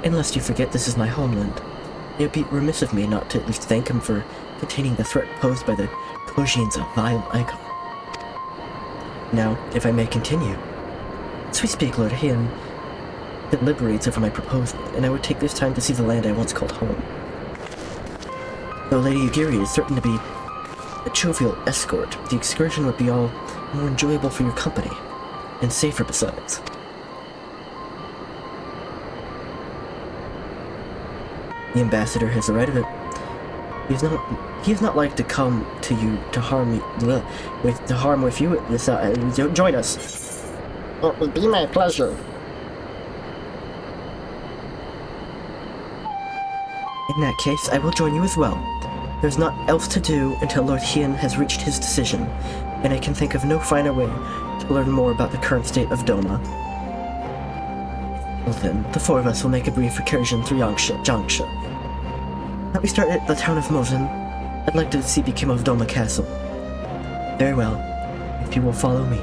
Unless you forget this is my homeland. It would be remiss of me not to at least thank him for containing the threat posed by the Kojin's vile icon. Now, if I may continue. As we speak, Lord Hien deliberates over my proposal, and I would take this time to see the land I once called home. Though Lady Yugiri is certain to be a jovial escort, the excursion would be all more enjoyable for your company, and safer besides. The ambassador has the right of it. He is not like to come to you to harm with you at this. Join us. It would be my pleasure. In that case, I will join you as well. There's naught else to do until Lord Hien has reached his decision, and I can think of no finer way to learn more about the current state of Doma. Well then, the four of us will make a brief recursion through Jiangshi. Let me start at the town of Mosen. I'd like to see become of Doma Castle. Very well, if you will follow me.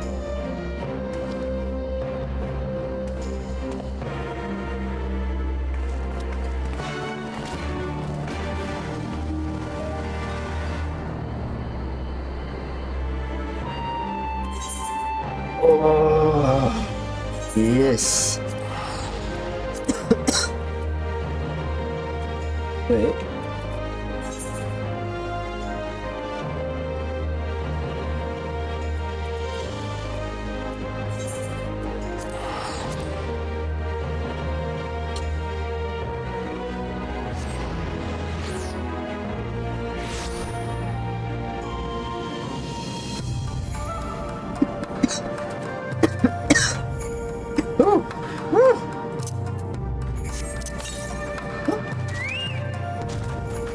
Oh, yes. Wait.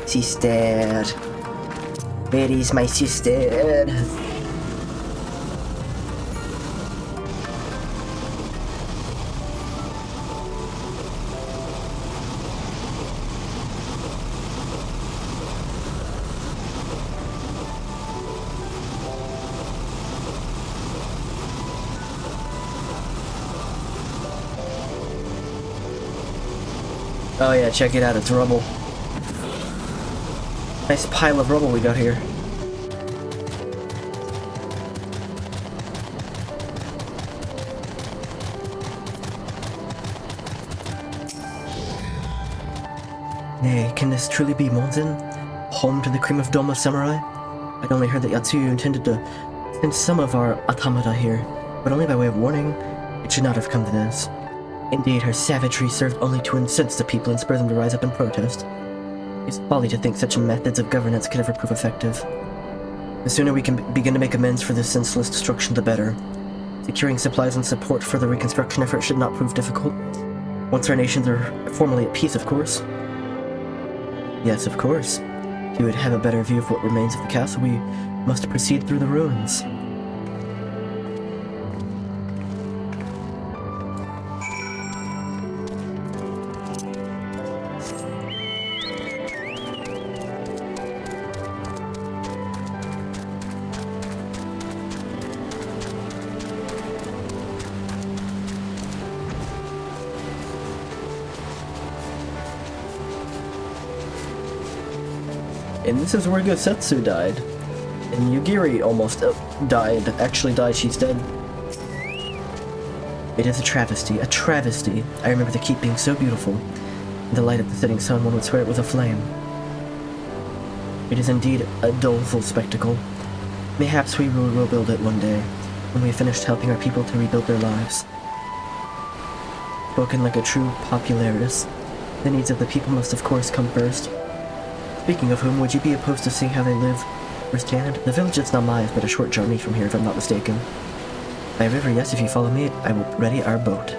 Sister. Where is my sister? Oh yeah, check it out, it's rubble. Nice pile of rubble we got here. Nay, can this truly be Monzen? Home to the cream of Doma samurai? I'd only heard that Yatsuyu intended to send some of our automata here, but only by way of warning. It should not have come to this. Indeed, her savagery served only to incense the people and spur them to rise up in protest. It's folly to think such methods of governance could ever prove effective. The sooner we can begin to make amends for this senseless destruction, the better. Securing supplies and support for the reconstruction effort should not prove difficult. Once our nations are formally at peace, of course. Yes, of course. If you would have a better view of what remains of the castle, we must proceed through the ruins. And this is where Gosetsu died. And Yugiri almost died. Actually died, she's dead. It is a travesty, a travesty. I remember the keep being so beautiful. In the light of the setting sun, one would swear it was aflame. It is indeed a doleful spectacle. Mayhaps we will rebuild it one day, when we have finished helping our people to rebuild their lives. Spoken like a true popularist, the needs of the people must of course come first. Speaking of whom, would you be opposed to seeing how they live firsthand? The village is Namai is but a short journey from here if I'm not mistaken. By river, yes, if you follow me, I will ready our boat.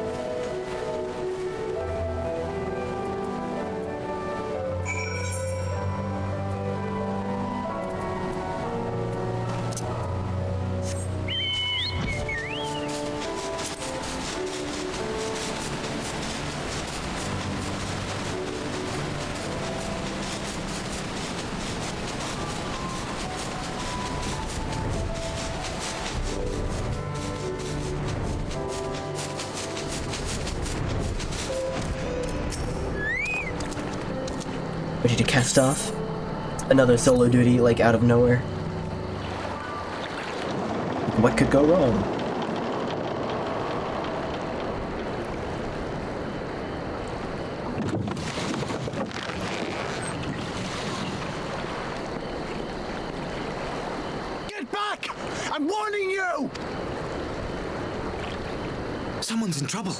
Ready to cast off? Another solo duty, like, out of nowhere. What could go wrong? Get back! I'm warning you! Someone's in trouble.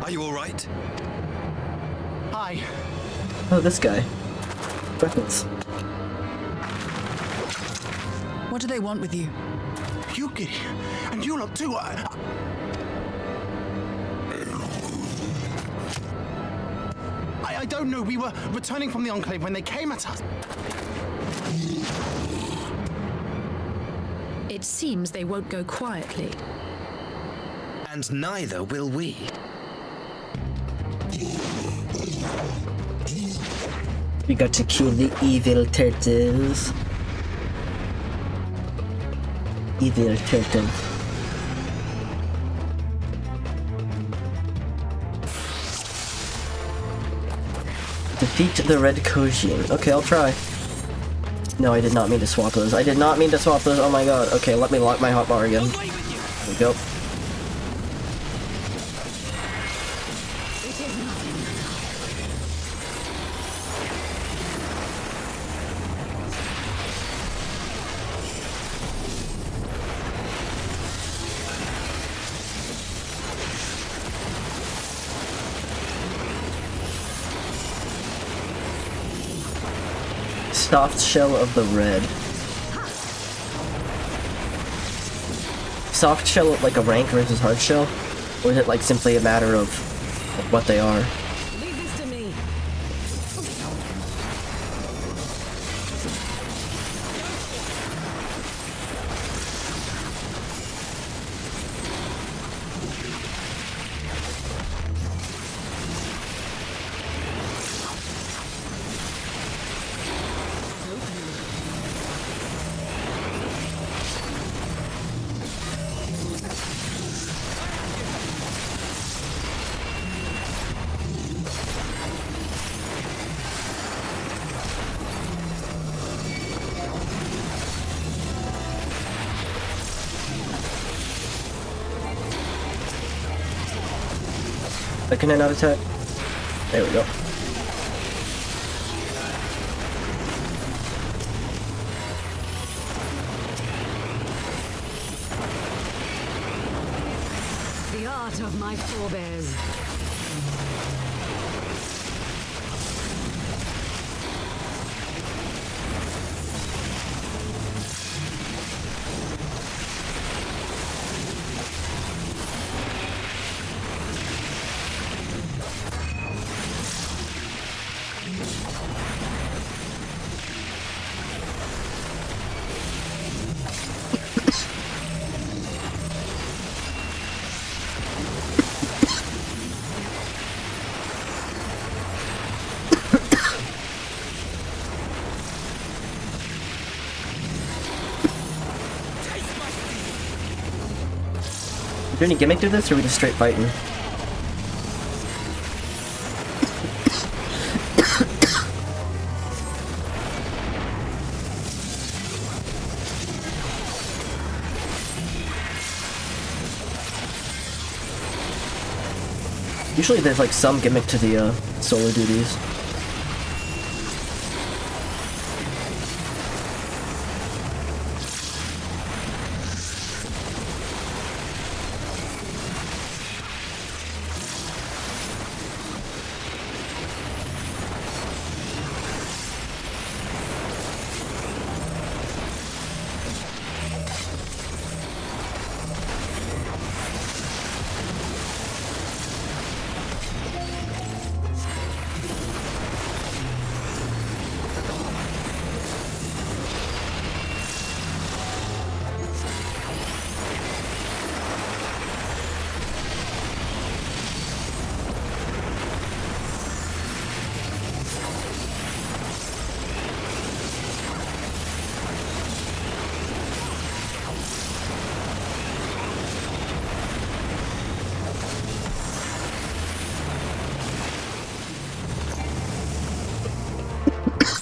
Are you all right? Hi. Oh, this guy. Weapons. What do they want with you? Yuki, and you lot too. I don't know. We were returning from the Enclave when they came at us. It seems they won't go quietly. And neither will we. We got to kill the evil turtles. Evil turtle. Defeat the red Kojin. Okay, I'll try. No, I did not mean to swap those. I did not mean to swap those. Oh my god. Okay, let me lock my hotbar again. There we go. Soft shell of the red. Soft shell like a rank versus hard shell? Or is it like simply a matter of what they are? Leave this to me. Can I not attack? There we go. The art of my forebears. Is there any gimmick to this, or are we just straight fighting? Usually there's like some gimmick to the solo duties.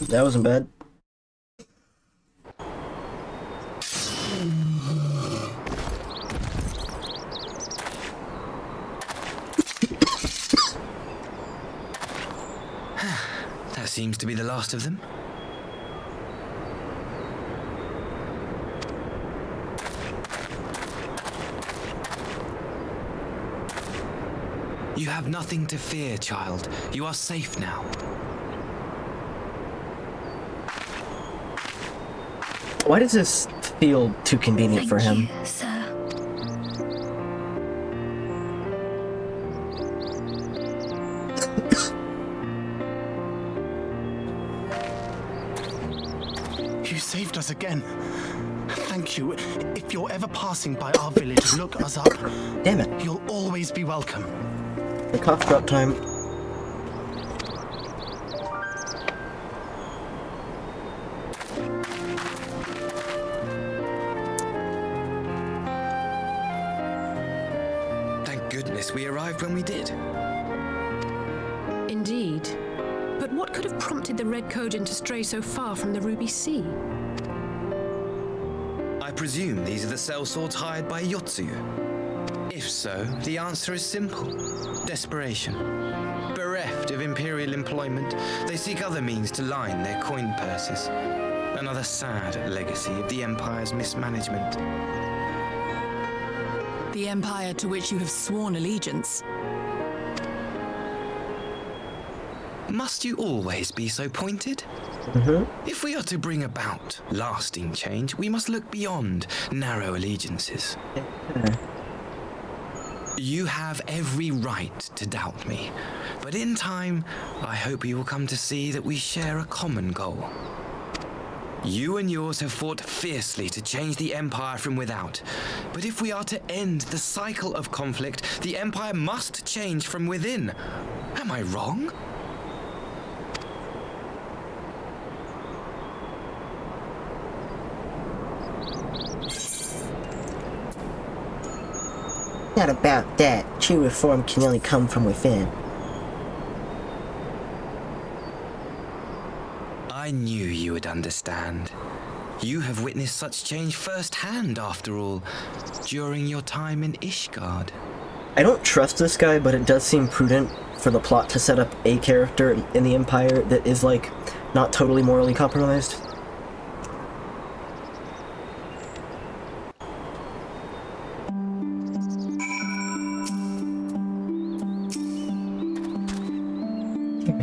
That wasn't bad. That seems to be the last of them. You have nothing to fear, child. You are safe now. Why does this feel too convenient for him? You, sir. You saved us again. Thank you. If you're ever passing by our village, look us up. Damn it. You'll always be welcome. The cough drop time. Thank goodness we arrived when we did. Indeed. But what could have prompted the Red Cogent to stray so far from the Ruby Sea? I presume these are the sellswords hired by Yotsuyu. If so, the answer is simple. Desperation. Bereft of imperial employment, they seek other means to line their coin purses. Another sad legacy of the Empire's mismanagement. The Empire to which you have sworn allegiance. Must you always be so pointed? If we are to bring about lasting change, we must look beyond narrow allegiances. You have every right to doubt me, but in time, I hope you will come to see that we share a common goal. You and yours have fought fiercely to change the Empire from without, but if we are to end the cycle of conflict, the Empire must change from within. Am I wrong? Not about that. True reform can only come from within. I knew you would understand. You have witnessed such change firsthand, after all, during your time in Ishgard. I don't trust this guy, but it does seem prudent for the plot to set up a character in the Empire that is, like, not totally morally compromised.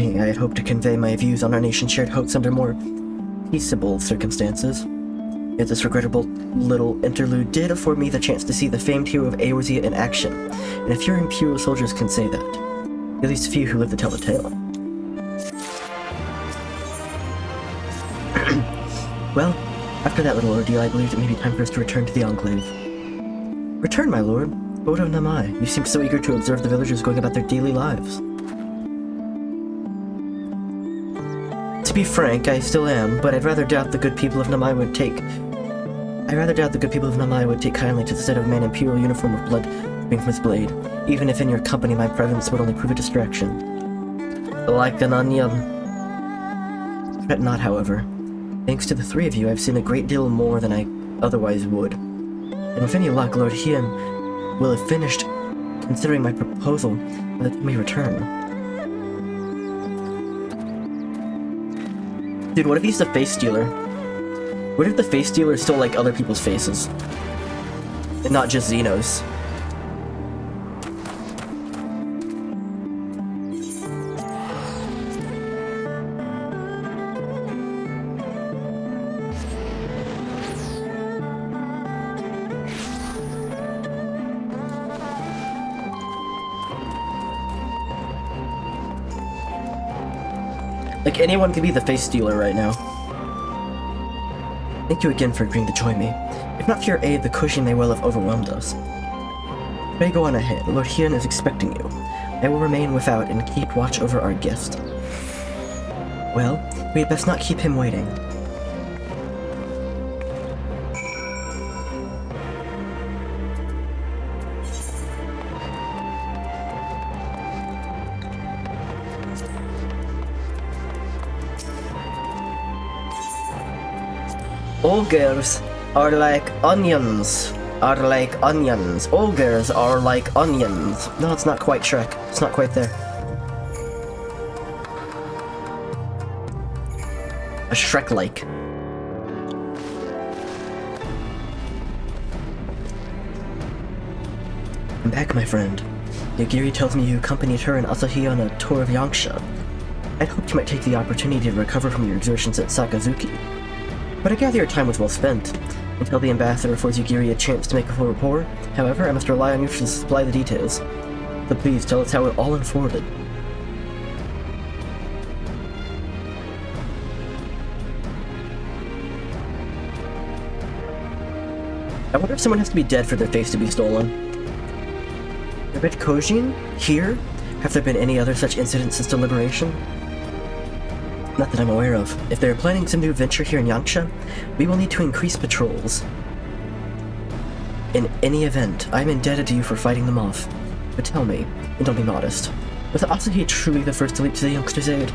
I had hoped to convey my views on our nation's shared hopes under more peaceable circumstances. Yet this regrettable little interlude did afford me the chance to see the famed hero of Eorzea in action, and if your Imperial soldiers can say that, at least a few who live to tell the tale. Well, after that little ordeal, I believed it may be time for us to return to the Enclave. Return, my lord. Lord of Namai, you seem so eager to observe the villagers going about their daily lives. To be frank, I still am, but I'd rather doubt the good people of Namai would take kindly to the sight of a man in imperial uniform with dripping from his blade. Even if in your company my presence would only prove a distraction. Like an onion. Fret not, however. Thanks to the three of you, I've seen a great deal more than I otherwise would. And with any luck, Lord Hien will have finished considering my proposal by the time we return. Dude, what if he's the face stealer? What if the face stealer stole like other people's faces? And not just Xeno's? Like, anyone could be the face stealer right now. Thank you again for agreeing to join me. If not for your aid, the Kojin may well have overwhelmed us. Pray go on ahead. Lord Hien is expecting you. I will remain without and keep watch over our guest. Well, we had best not keep him waiting. Ogres are like onions. Ogres are like onions. No, it's not quite Shrek. It's not quite there. A Shrek-like. I'm back, my friend. Yagiri tells me you accompanied her and Asahi on a tour of Yangsha. I'd hoped you might take the opportunity to recover from your exertions at Sakazuki. But I gather your time was well spent. Until the ambassador affords Yagiri a chance to make a full rapport, however, I must rely on you to supply the details. So please tell us how it all unfolded. I wonder if someone has to be dead for their face to be stolen. The Red Kojin? Here? Have there been any other such incidents since deliberation? Not that I'm aware of. If they're planning some new venture here in Yangsha, we will need to increase patrols. In any event, I'm indebted to you for fighting them off. But tell me, and don't be modest, was Asahi truly the first to leap to the youngster's aid?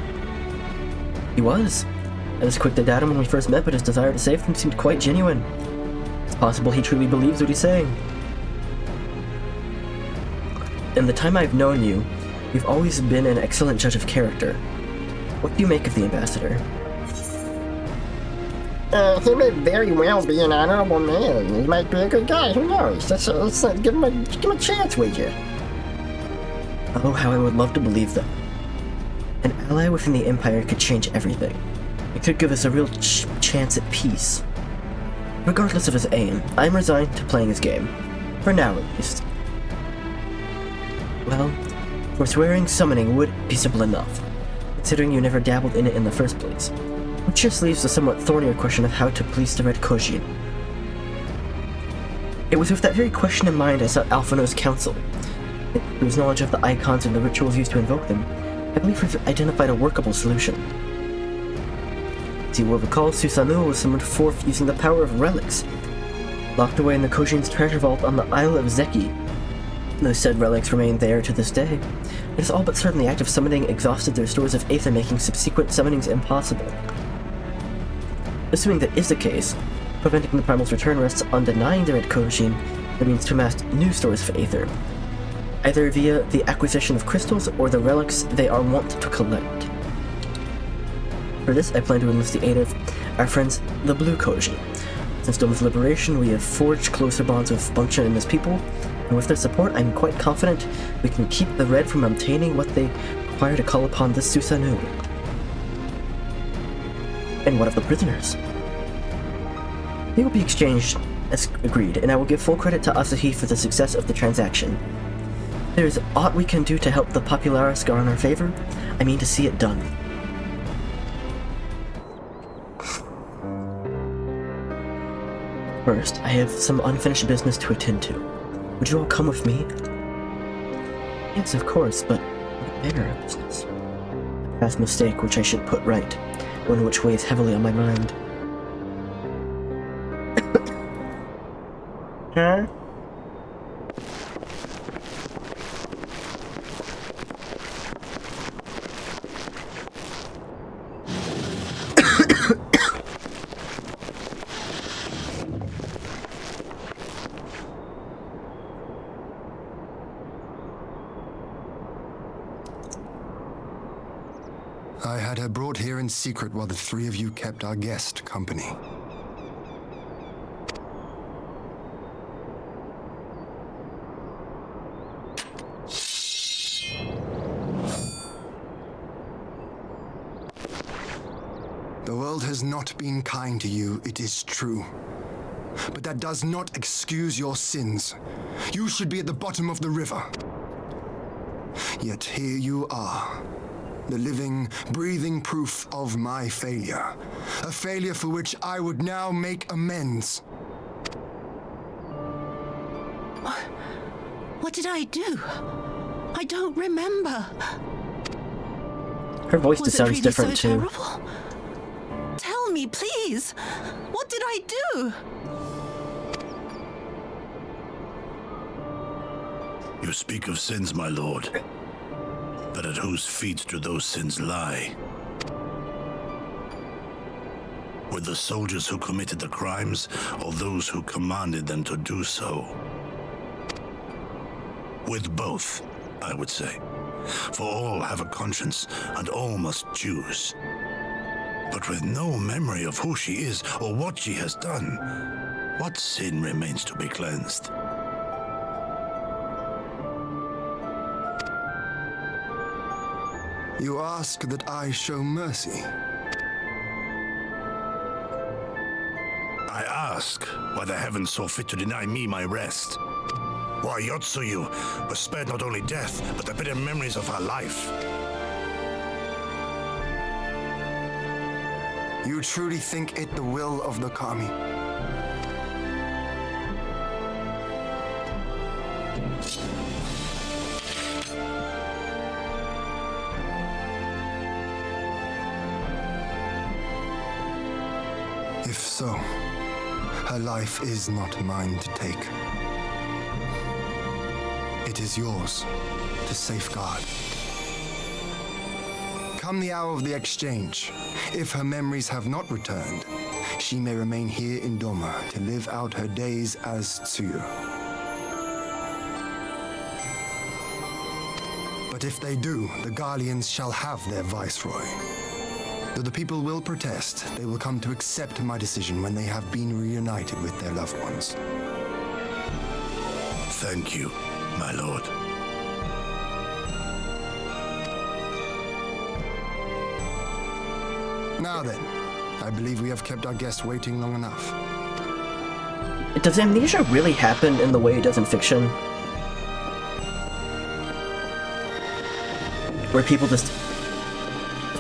He was. I was quick to doubt him when we first met, but his desire to save them seemed quite genuine. It's possible he truly believes what he's saying. In the time I've known you, you've always been an excellent judge of character. What do you make of the ambassador? He may very well be an honorable man. He might be a good guy. Who knows? Let's give him a chance, would you? Oh, how I would love to believe that. An ally within the Empire could change everything. It could give us a real chance at peace. Regardless of his aim, I'm resigned to playing his game. For now, at least. Well, forswearing summoning would be simple enough, considering you never dabbled in it in the first place. Which just leaves the somewhat thornier question of how to police the Red Kojin. It was with that very question in mind I sought Alphino's counsel. Through his knowledge of the icons and the rituals used to invoke them, I believe we've identified a workable solution. As you will recall, Susanoo was summoned forth using the power of relics, locked away in the Kojin's treasure vault on the Isle of Zeki. Those said relics remain there to this day. It is all but certain the act of summoning exhausted their stores of aether, making subsequent summonings impossible. Assuming that is the case, preventing the Primal's return rests on denying the Red Kojin the means to amass new stores of aether, either via the acquisition of crystals or the relics they are wont to collect. For this, I plan to enlist the aid of our friends, the Blue Kojin. Since Doma's liberation, we have forged closer bonds with Bunchen and his people, and with their support, I'm quite confident we can keep the Red from obtaining what they require to call upon this Susanoo. And what of the prisoners? They will be exchanged as agreed, and I will give full credit to Asahi for the success of the transaction. If there is aught we can do to help the Popularis go in our favor, I mean to see it done. First, I have some unfinished business to attend to. Would you all come with me? Yes, of course, but what manner of business? A past mistake which I should put right, one which weighs heavily on my mind. Huh? secret while the three of you kept our guest company. The world has not been kind to you, it is true. But that does not excuse your sins. You should be at the bottom of the river. Yet here you are, the living, breathing proof of my failure. A failure for which I would now make amends. What did I do? I don't remember. Her voice Was just it sounds really different so too. terrible? Tell me, please. What did I do? You speak of sins, my lord. But at whose feet do those sins lie? With the soldiers who committed the crimes, or those who commanded them to do so? With both, I would say. For all have a conscience, and all must choose. But with no memory of who she is, or what she has done, what sin remains to be cleansed? You ask that I show mercy. I ask why the heavens saw fit to deny me my rest. Why Yotsuyu was spared not only death, but the bitter memories of her life. You truly think it the will of the Kami? If so, her life is not mine to take. It is yours to safeguard. Come the hour of the exchange, if her memories have not returned, she may remain here in Doma to live out her days as Tsuyu. But if they do, the Guardians shall have their viceroy. Though the people will protest, they will come to accept my decision when they have been reunited with their loved ones. Thank you, my lord. Now then, I believe we have kept our guest waiting long enough. Does amnesia really happen in the way it does in fiction? Where people just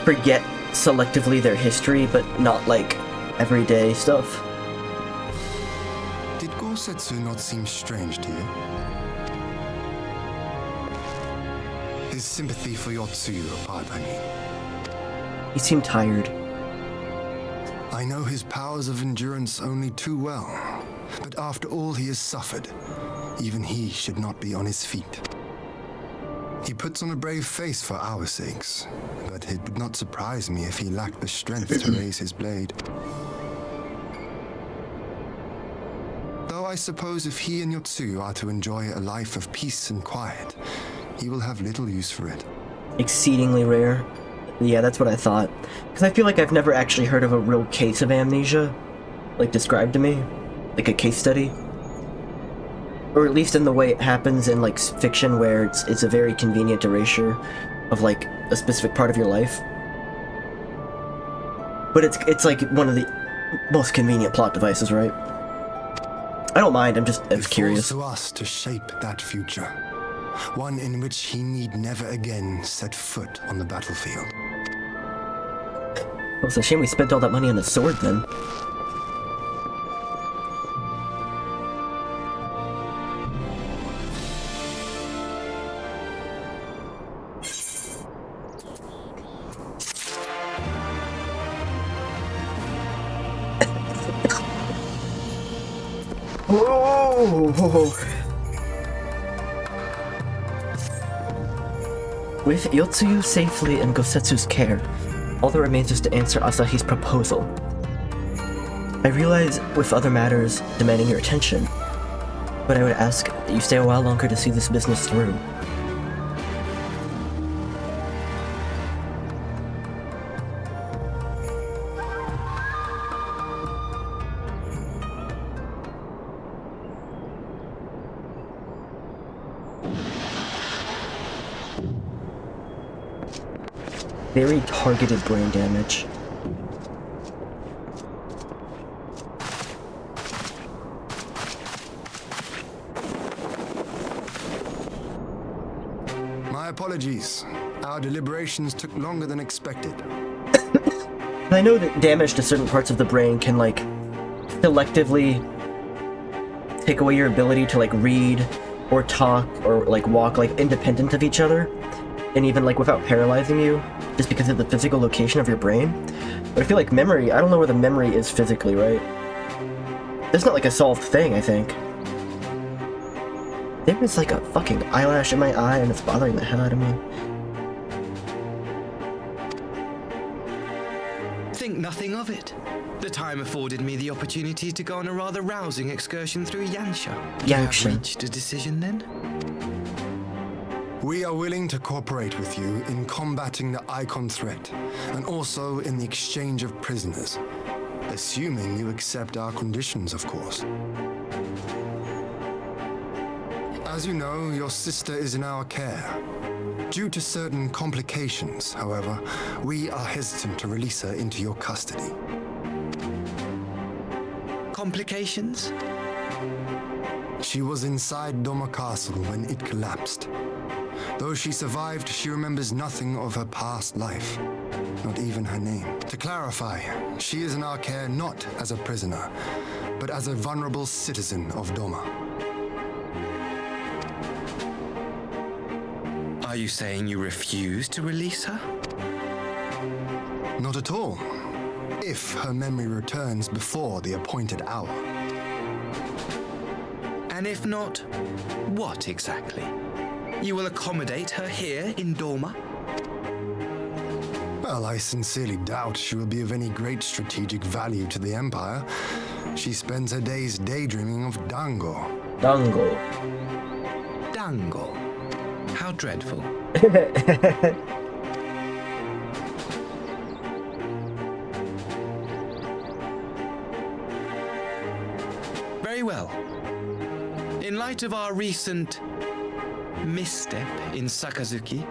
forget selectively their history, but not like everyday stuff? Did Gosetsu not seem strange to you? His sympathy for Yotsuyu apart, I mean. He seemed tired. I know his powers of endurance only too well, but after all he has suffered, even he should not be on his feet. He puts on a brave face for our sakes, but it would not surprise me if he lacked the strength to raise his blade. Though I suppose if he and Yotsuyu are to enjoy a life of peace and quiet, he will have little use for it. Exceedingly rare. Yeah, that's what I thought. Because I feel like I've never actually heard of a real case of amnesia, like, described to me. Like a case study. Or at least in the way it happens in, like, fiction, where it's a very convenient erasure of, like, a specific part of your life. But it's like one of the most convenient plot devices, right? I don't mind, I was curious. It falls to us to shape that future. One in which he need never again set foot on the battlefield. Well, it's a shame we spent all that money on a sword, then. Whoa! With Yotsuyu safely in Gosetsu's care, all that remains is to answer Asahi's proposal. I realize with other matters demanding your attention, but I would ask that you stay a while longer to see this business through. very targeted brain damage. My apologies. Our deliberations took longer than expected. I know that damage to certain parts of the brain can, like, selectively take away your ability to, like, read or talk or, like, walk, like, independent of each other, and even, like, without paralyzing you, just because of the physical location of your brain. But I feel like memory, I don't know where the memory is physically, right? It's not, like, a solved thing, I think. There was, like, a fucking eyelash in my eye, and it's bothering the hell out of me. Think nothing of it. The time afforded me the opportunity to go on a rather rousing excursion through Yansha. You have reached a decision then? We are willing to cooperate with you in combating the Icon threat, and also in the exchange of prisoners. Assuming you accept our conditions, of course. As you know, your sister is in our care. Due to certain complications, however, we are hesitant to release her into your custody. Complications? She was inside Doma Castle when it collapsed. Though she survived, she remembers nothing of her past life, not even her name. To clarify, she is in our care not as a prisoner, but as a vulnerable citizen of Doma. Are you saying you refuse to release her? Not at all. If her memory returns before the appointed hour. And if not, what exactly? You will accommodate her here in Doma? Well, I sincerely doubt she will be of any great strategic value to the Empire. She spends her days daydreaming of Dango. Dango. Dango. How dreadful. Very well. In light of our recent misstep in Sakazuki,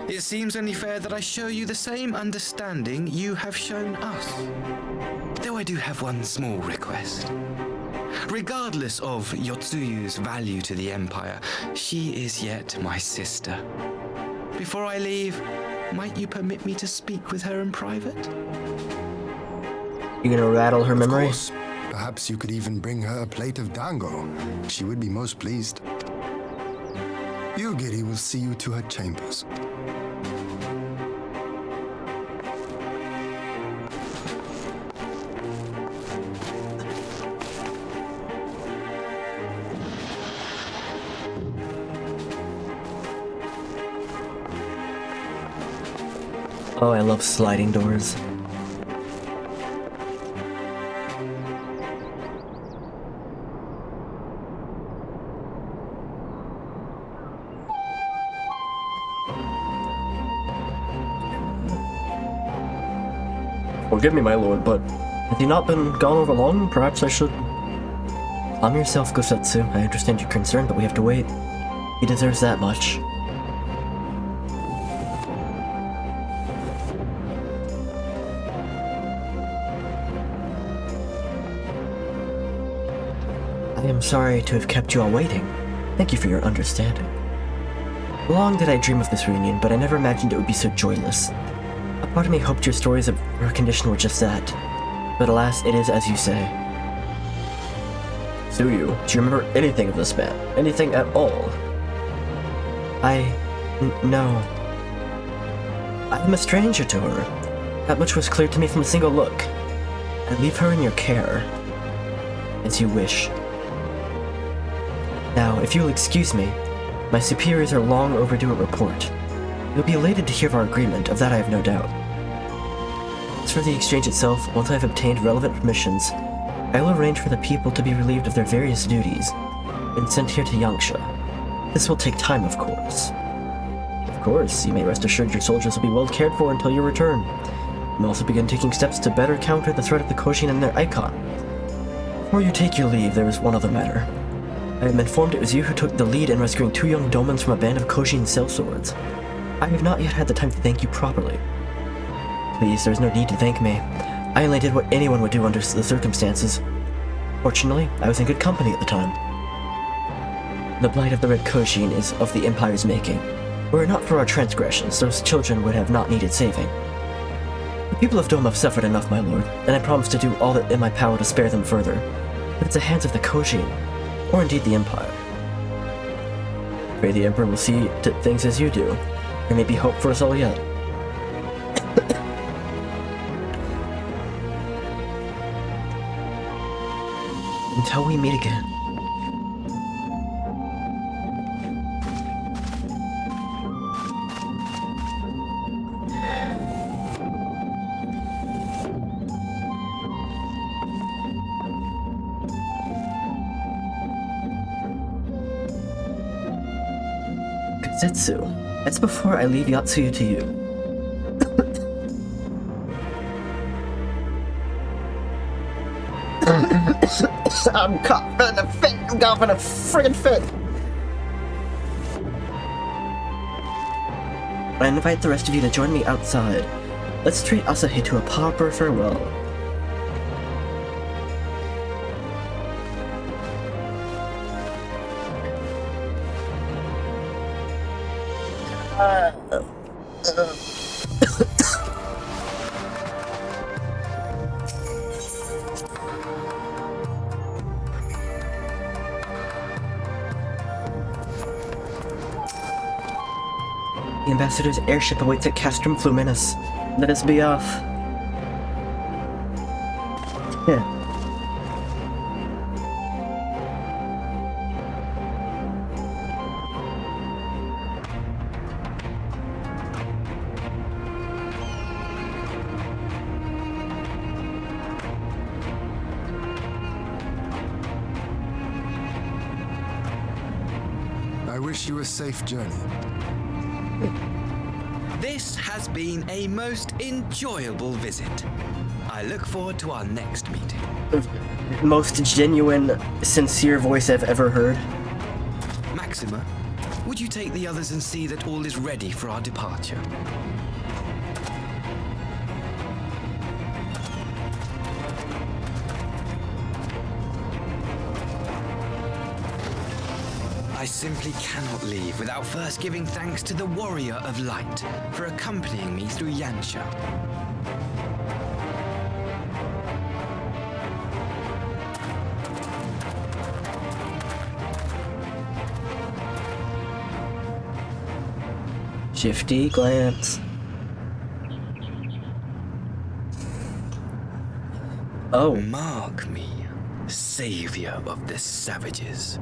it seems only fair that I show you the same understanding you have shown us. Though I do have one small request. Regardless of Yotsuyu's value to the Empire, she is yet my sister. Before I leave, might you permit me to speak with her in private? You gonna rattle her memory? Of course. Perhaps you could even bring her a plate of dango. She would be most pleased. Yugiri will see you to her chambers. Oh, I love sliding doors. Forgive me, my lord, but have you not been gone over long? Perhaps I should... Calm yourself, Gosetsu. I understand your concern, but we have to wait. He deserves that much. I am sorry to have kept you all waiting. Thank you for your understanding. Long did I dream of this reunion, but I never imagined it would be so joyless. A part of me hoped your stories of her condition were just that. But alas, it is as you say. Tsuyu, do you remember anything of this man? Anything at all? No. I am a stranger to her. That much was clear to me from a single look. I leave her in your care. As you wish. Now, if you'll excuse me, my superiors are long overdue a report. You'll be elated to hear of our agreement, of that I have no doubt. As for the exchange itself, once I have obtained relevant permissions, I will arrange for the people to be relieved of their various duties, and sent here to Yangsha. This will take time, of course. Of course, you may rest assured your soldiers will be well cared for until your return. You may also begin taking steps to better counter the threat of the Kojin and their icon. Before you take your leave, there is one other matter. I am informed it was you who took the lead in rescuing 2 young Domans from a band of Kojin sellswords. I have not yet had the time to thank you properly. please, there's no need to thank me. I only did what anyone would do under the circumstances. Fortunately, I was in good company at the time. The blight of the Red Kojin is of the Empire's making. Were it not for our transgressions, those children would have not needed saving. The people of Dome have suffered enough, my lord, and I promise to do all that in my power to spare them further. But it's the hands of the Kojin, or indeed the Empire. Pray the Emperor will see to things as you do. There may be hope for us all yet. Until we meet again. Kazetsu. That's before I leave Yatsuyu to you. I'm coughing a fit. I'm coughing a friggin' fit. I invite the rest of you to join me outside. Let's treat Asahi to a proper farewell. The Ambassador's airship awaits at Castrum Fluminus. Let us be off. Yeah. I wish you a safe journey. This has been a most enjoyable visit. I look forward to our next meeting. Most genuine, sincere voice I've ever heard. Maxima, would you take the others and see that all is ready for our departure? I simply cannot leave without first giving thanks to the Warrior of Light for accompanying me through Yansha. Shifty glance. Oh. Mark me, savior of the savages.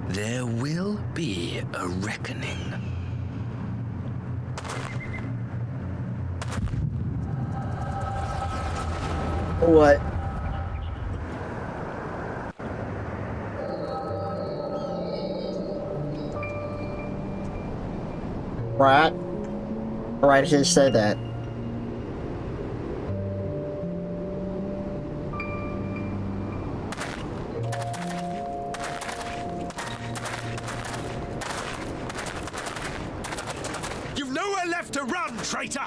There will be a reckoning. What? Right? Why did he say that? You've nowhere left to run, traitor!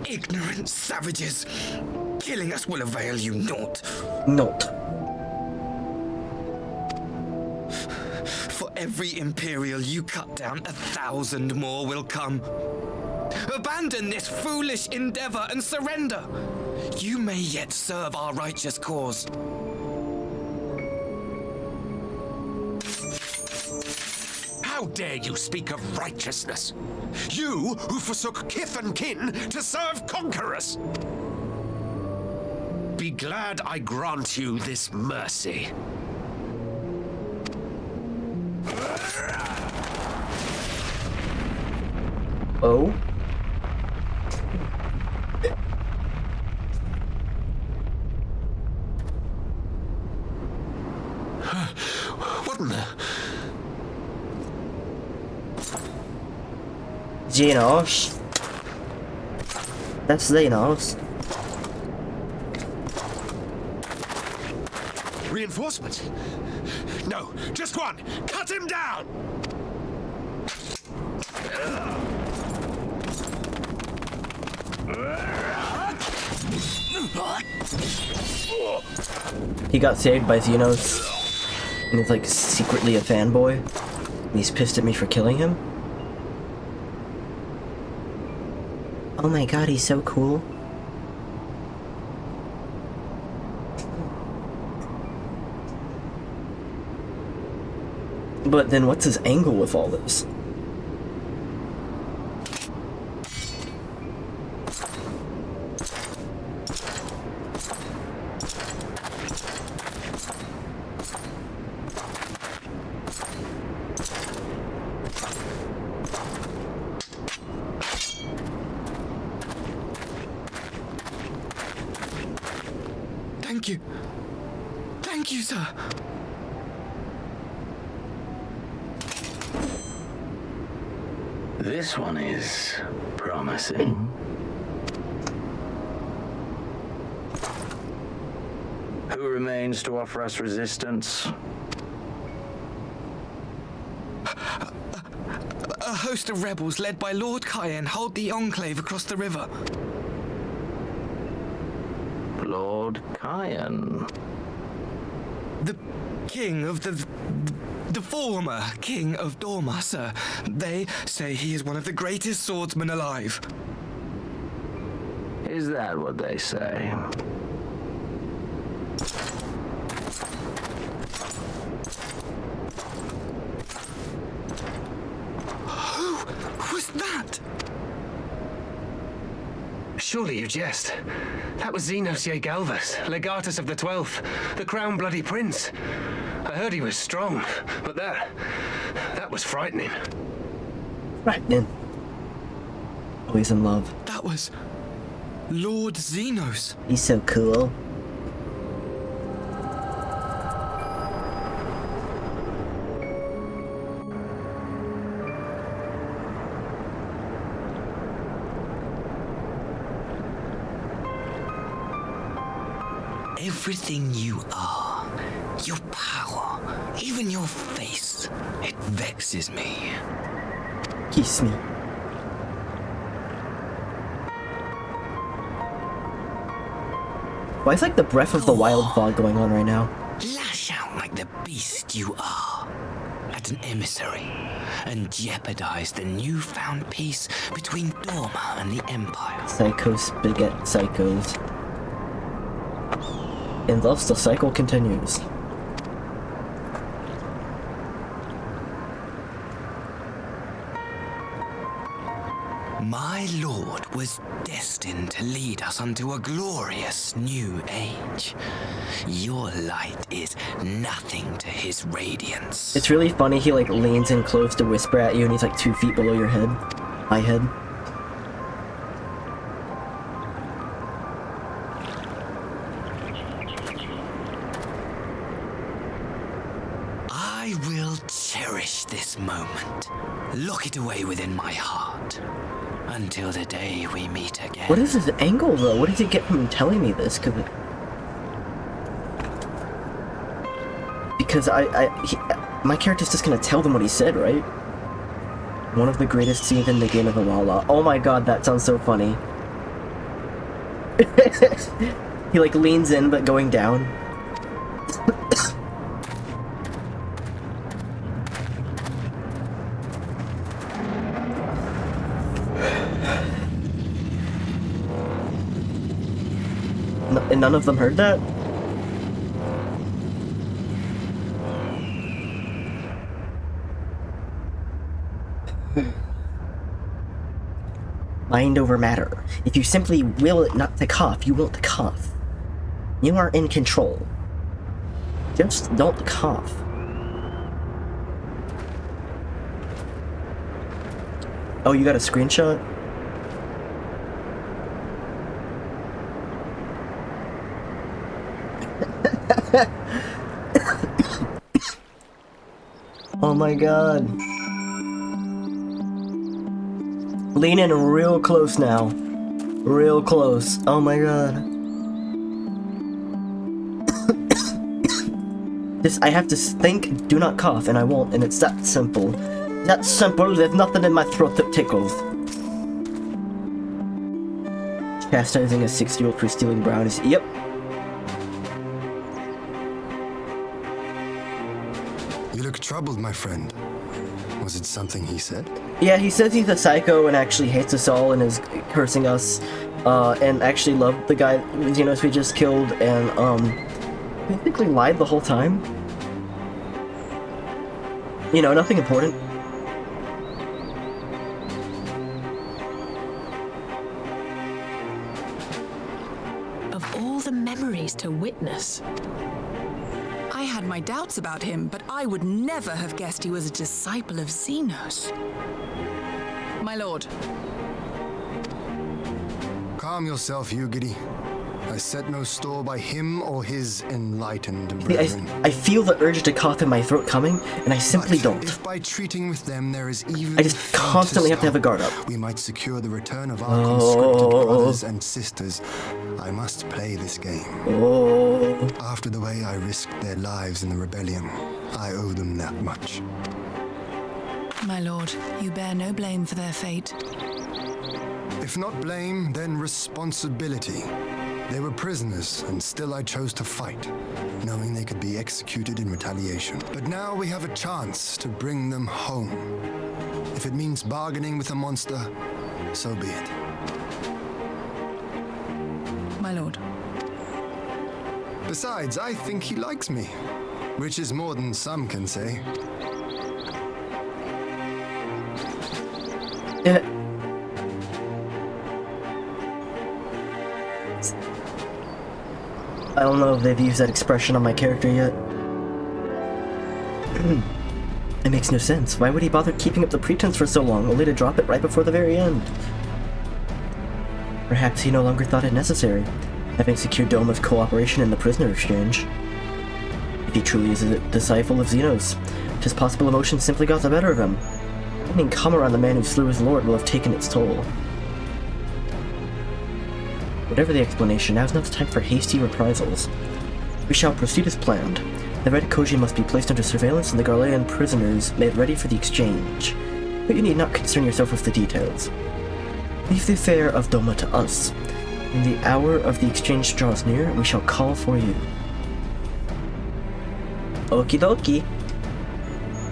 Ignorant savages! Killing us will avail you naught. Not. For every Imperial you cut down, 1,000 more will come. Abandon this foolish endeavor and surrender. You may yet serve our righteous cause. How dare you speak of righteousness? You who forsook kith and kin to serve conquerors! Be glad I grant you this mercy. Oh? What in the... Xenos. That's Xenos. Reinforcements? No, just one! Cut him down! He got saved by Xenos, and he's like secretly a fanboy, and he's pissed at me for killing him. Oh my god, he's so cool. But then what's his angle with all this? Thank you. Thank you, sir. This one is promising. Who remains to offer us resistance? A host of rebels led by Lord Cayenne hold the Enclave across the river. Lord Cayenne. The king of the former king of Dorma, sir. They say he is one of the greatest swordsmen alive. Is that what they say? Who was that? Surely you jest. That was Xenos Galvus, Legatus of the 12th, the Crown Bloody Prince. I heard he was strong, but that was frightening. Frightening. Oh, he's in love. That was Lord Xenos. He's so cool. Everything you are, your power, even your face, it vexes me. Kiss me. Why is like the Breath of the Wild fog going on right now? Lash out like the beast you are at an emissary and jeopardize the newfound peace between Dorma and the Empire. Psycho spaghetti psychos. And thus the cycle continues. My lord was destined to lead us unto a glorious new age. Your light is nothing to his radiance. It's really funny, he like leans in close to whisper at you and he's like 2 feet below your head. My head. I will cherish this moment. Lock it away within my heart. Until the day we meet again. What is his angle though? What does he get from telling me this? Because my character's just gonna tell them what he said, right? One of the greatest scenes in the game of Amala. Oh my god, that sounds so funny. He like leans in but going down. And none of them heard that? Mind over matter. If you simply will it not to cough, you won't cough. You are in control. Just don't cough. Oh, you got a screenshot? Oh my god. Lean in real close now. Real close. Oh my god. I have to think, do not cough, and I won't, and it's that simple. That's simple. There's nothing in my throat that tickles. Chastising a 6-year-old for stealing brownies. Yep. You look troubled, my friend. Was it something he said? Yeah, he says he's a psycho and actually hates us all and is cursing us, and actually loved the guy, Xenos, we just killed, and, basically lied the whole time. You know, nothing important. Of all the memories to witness. I had my doubts about him, but I would never have guessed he was a disciple of Xenos. My lord. Calm yourself, Ugidi. I set no store by him or his enlightened See, brethren. I feel the urge to cough in my throat coming, and I simply don't. If by treating with them there is even I just constantly have to have a guard up. We might secure the return of our conscripted brothers and sisters. I must play this game. After the way I risked their lives in the rebellion, I owe them that much. My lord, you bear no blame for their fate. If not blame, then responsibility. They were prisoners, and still I chose to fight, knowing they could be executed in retaliation. But now we have a chance to bring them home. If it means bargaining with a monster, so be it. My lord. Besides, I think he likes me, which is more than some can say. Yeah. I don't know if they've used that expression on my character yet. It makes no sense. Why would he bother keeping up the pretense for so long, only to drop it right before the very end? Perhaps he no longer thought it necessary, having secured Doma's cooperation in the prisoner exchange. If he truly is a disciple of Xenos, his possible emotions simply got the better of him. Finding Kama on the man who slew his lord will have taken its toll. Whatever the explanation, now is not the time for hasty reprisals. We shall proceed as planned. The Red Koji must be placed under surveillance and the Garlean prisoners made ready for the exchange. But you need not concern yourself with the details. Leave the affair of Doma to us. When the hour of the exchange draws near, we shall call for you. Okie dokie.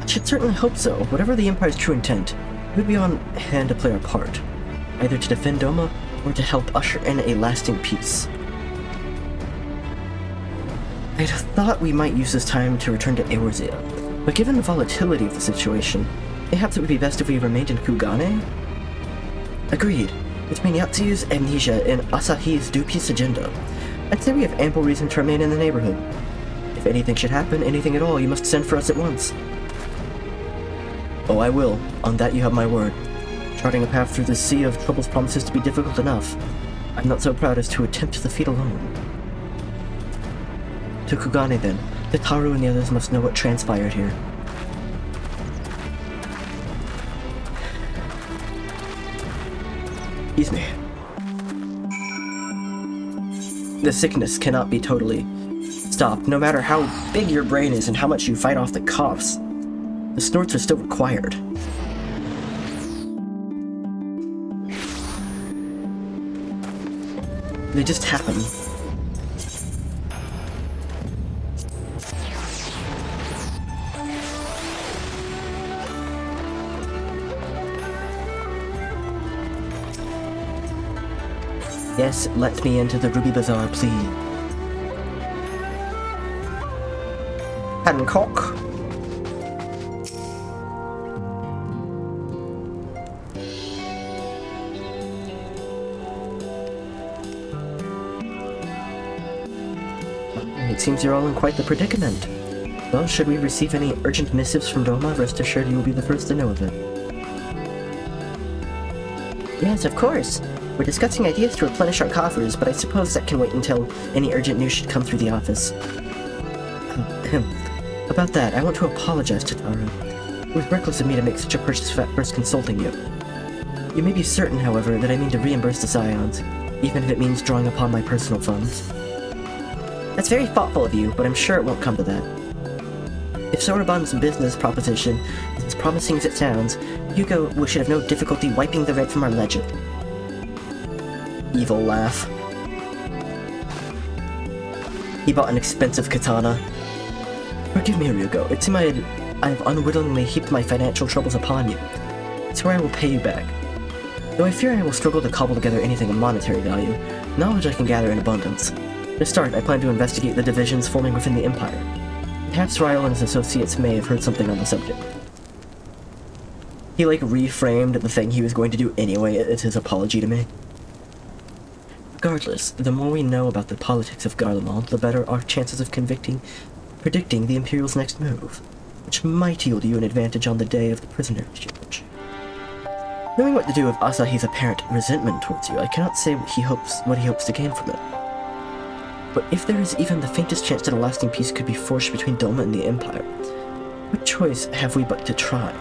I should certainly hope so. Whatever the Empire's true intent, we would be on hand to play our part, either to defend Doma or to help usher in a lasting peace. I'd thought we might use this time to return to Eorzea, but given the volatility of the situation, perhaps it would be best if we remained in Kugane? Agreed. Between Yatsu's amnesia and Asahi's dubious agenda, I'd say we have ample reason to remain in the neighborhood. If anything should happen, anything at all, you must send for us at once. Oh, I will. On that you have my word. Charting a path through the sea of troubles promises to be difficult enough. I'm not so proud as to attempt the feat alone. To Kugane then. Tataru and the others must know what transpired here. Excuse me. The sickness cannot be totally stopped, no matter how big your brain is and how much you fight off the coughs. The snorts are still required. They just happen. Yes, let me into the Ruby Bazaar, please. Hancock. It seems you're all in quite the predicament. Well, should we receive any urgent missives from Doma, rest assured you will be the first to know of it. Yes, of course. We're discussing ideas to replenish our coffers, but I suppose that can wait until any urgent news should come through the office. About that, I want to apologize to Taro. It was reckless of me to make such a purchase without first consulting you. You may be certain, however, that I mean to reimburse the Scions, even if it means drawing upon my personal funds. That's very thoughtful of you, but I'm sure it won't come to that. If Soraban's business proposition is as promising as it sounds, Hugo should have no difficulty wiping the red from our ledger. Evil laugh. He bought an expensive katana. Forgive me, Ryugo. It seems I have unwittingly heaped my financial troubles upon you. I swear I will pay you back. Though I fear I will struggle to cobble together anything of monetary value, knowledge I can gather in abundance. To start, I plan to investigate the divisions forming within the Empire. Perhaps Ryle and his associates may have heard something on the subject. He, reframed the thing he was going to do anyway as his apology to me. Regardless, the more we know about the politics of Garlemald, the better our chances of predicting the Imperial's next move, which might yield you an advantage on the day of the prisoner exchange. Knowing what to do with Asahi's apparent resentment towards you, I cannot say what he hopes to gain from it. But if there is even the faintest chance that a lasting peace could be forged between Doma and the Empire, what choice have we but to try?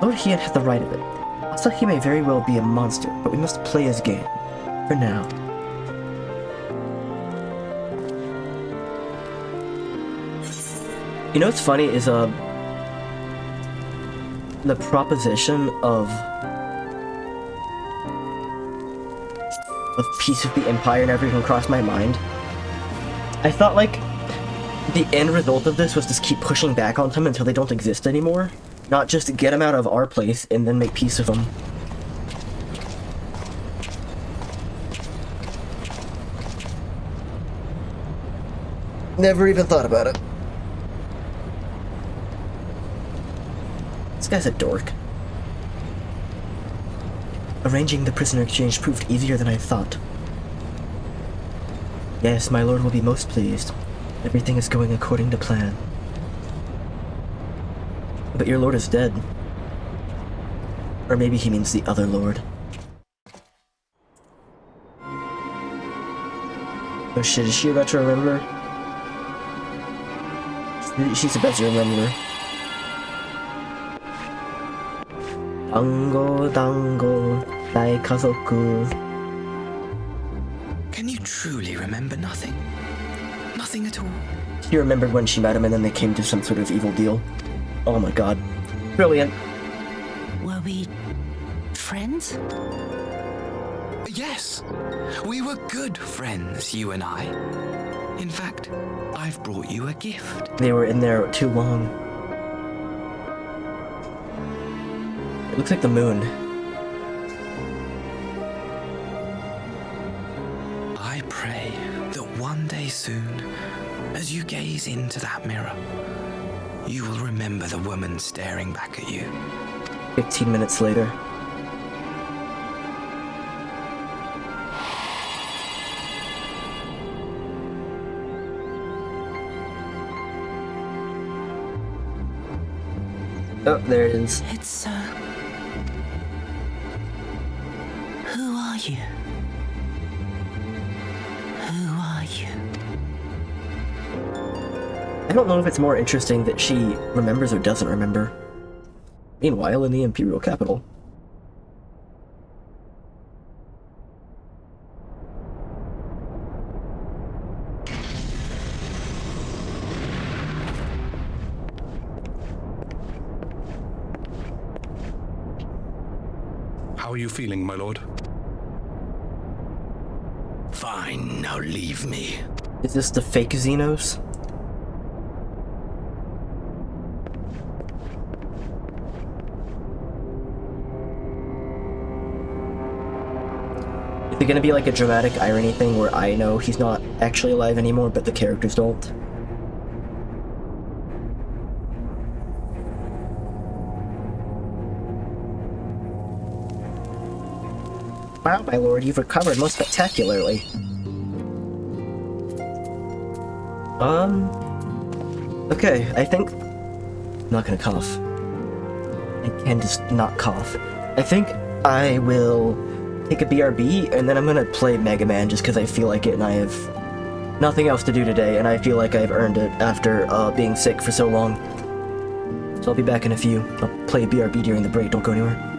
Lord Hien had the right of it. Asahi may very well be a monster, but we must play his game. For now. You know what's funny is, the proposition of peace with the Empire never even crossed my mind. I thought, the end result of this was just keep pushing back on them until they don't exist anymore. Not just get them out of our place and then make peace with them. Never even thought about it. This guy's a dork. Arranging the prisoner exchange proved easier than I thought. Yes, my lord will be most pleased. Everything is going according to plan. But your lord is dead. Or maybe he means the other lord. Oh shit, is she about to remember? She's about to remember. Dango, dango, dai kazoku. Can you truly remember nothing? Nothing at all? She remembered when she met him and then they came to some sort of evil deal. Oh my god. Brilliant. Were we friends? Yes. We were good friends, you and I. In fact, I've brought you a gift. They were in there too long. It looks like the moon. I pray that one day soon, as you gaze into that mirror, you will remember the woman staring back at you. 15 minutes later. Oh, there it is. It's, who are you? Who are you? I don't know if it's more interesting that she remembers or doesn't remember. Meanwhile, in the Imperial capital. How are you feeling, my lord? Fine, now leave me. Is this the fake Xenos? Is it gonna be like a dramatic irony thing where I know he's not actually alive anymore, but the characters don't? Wow, my lord, you've recovered most spectacularly. Okay, I think... I'm not gonna cough. I can just not cough. I think I will take a BRB, and then I'm gonna play Mega Man just because I feel like it and I have nothing else to do today, and I feel like I've earned it after being sick for so long. So I'll be back in a few. I'll play BRB during the break, don't go anywhere.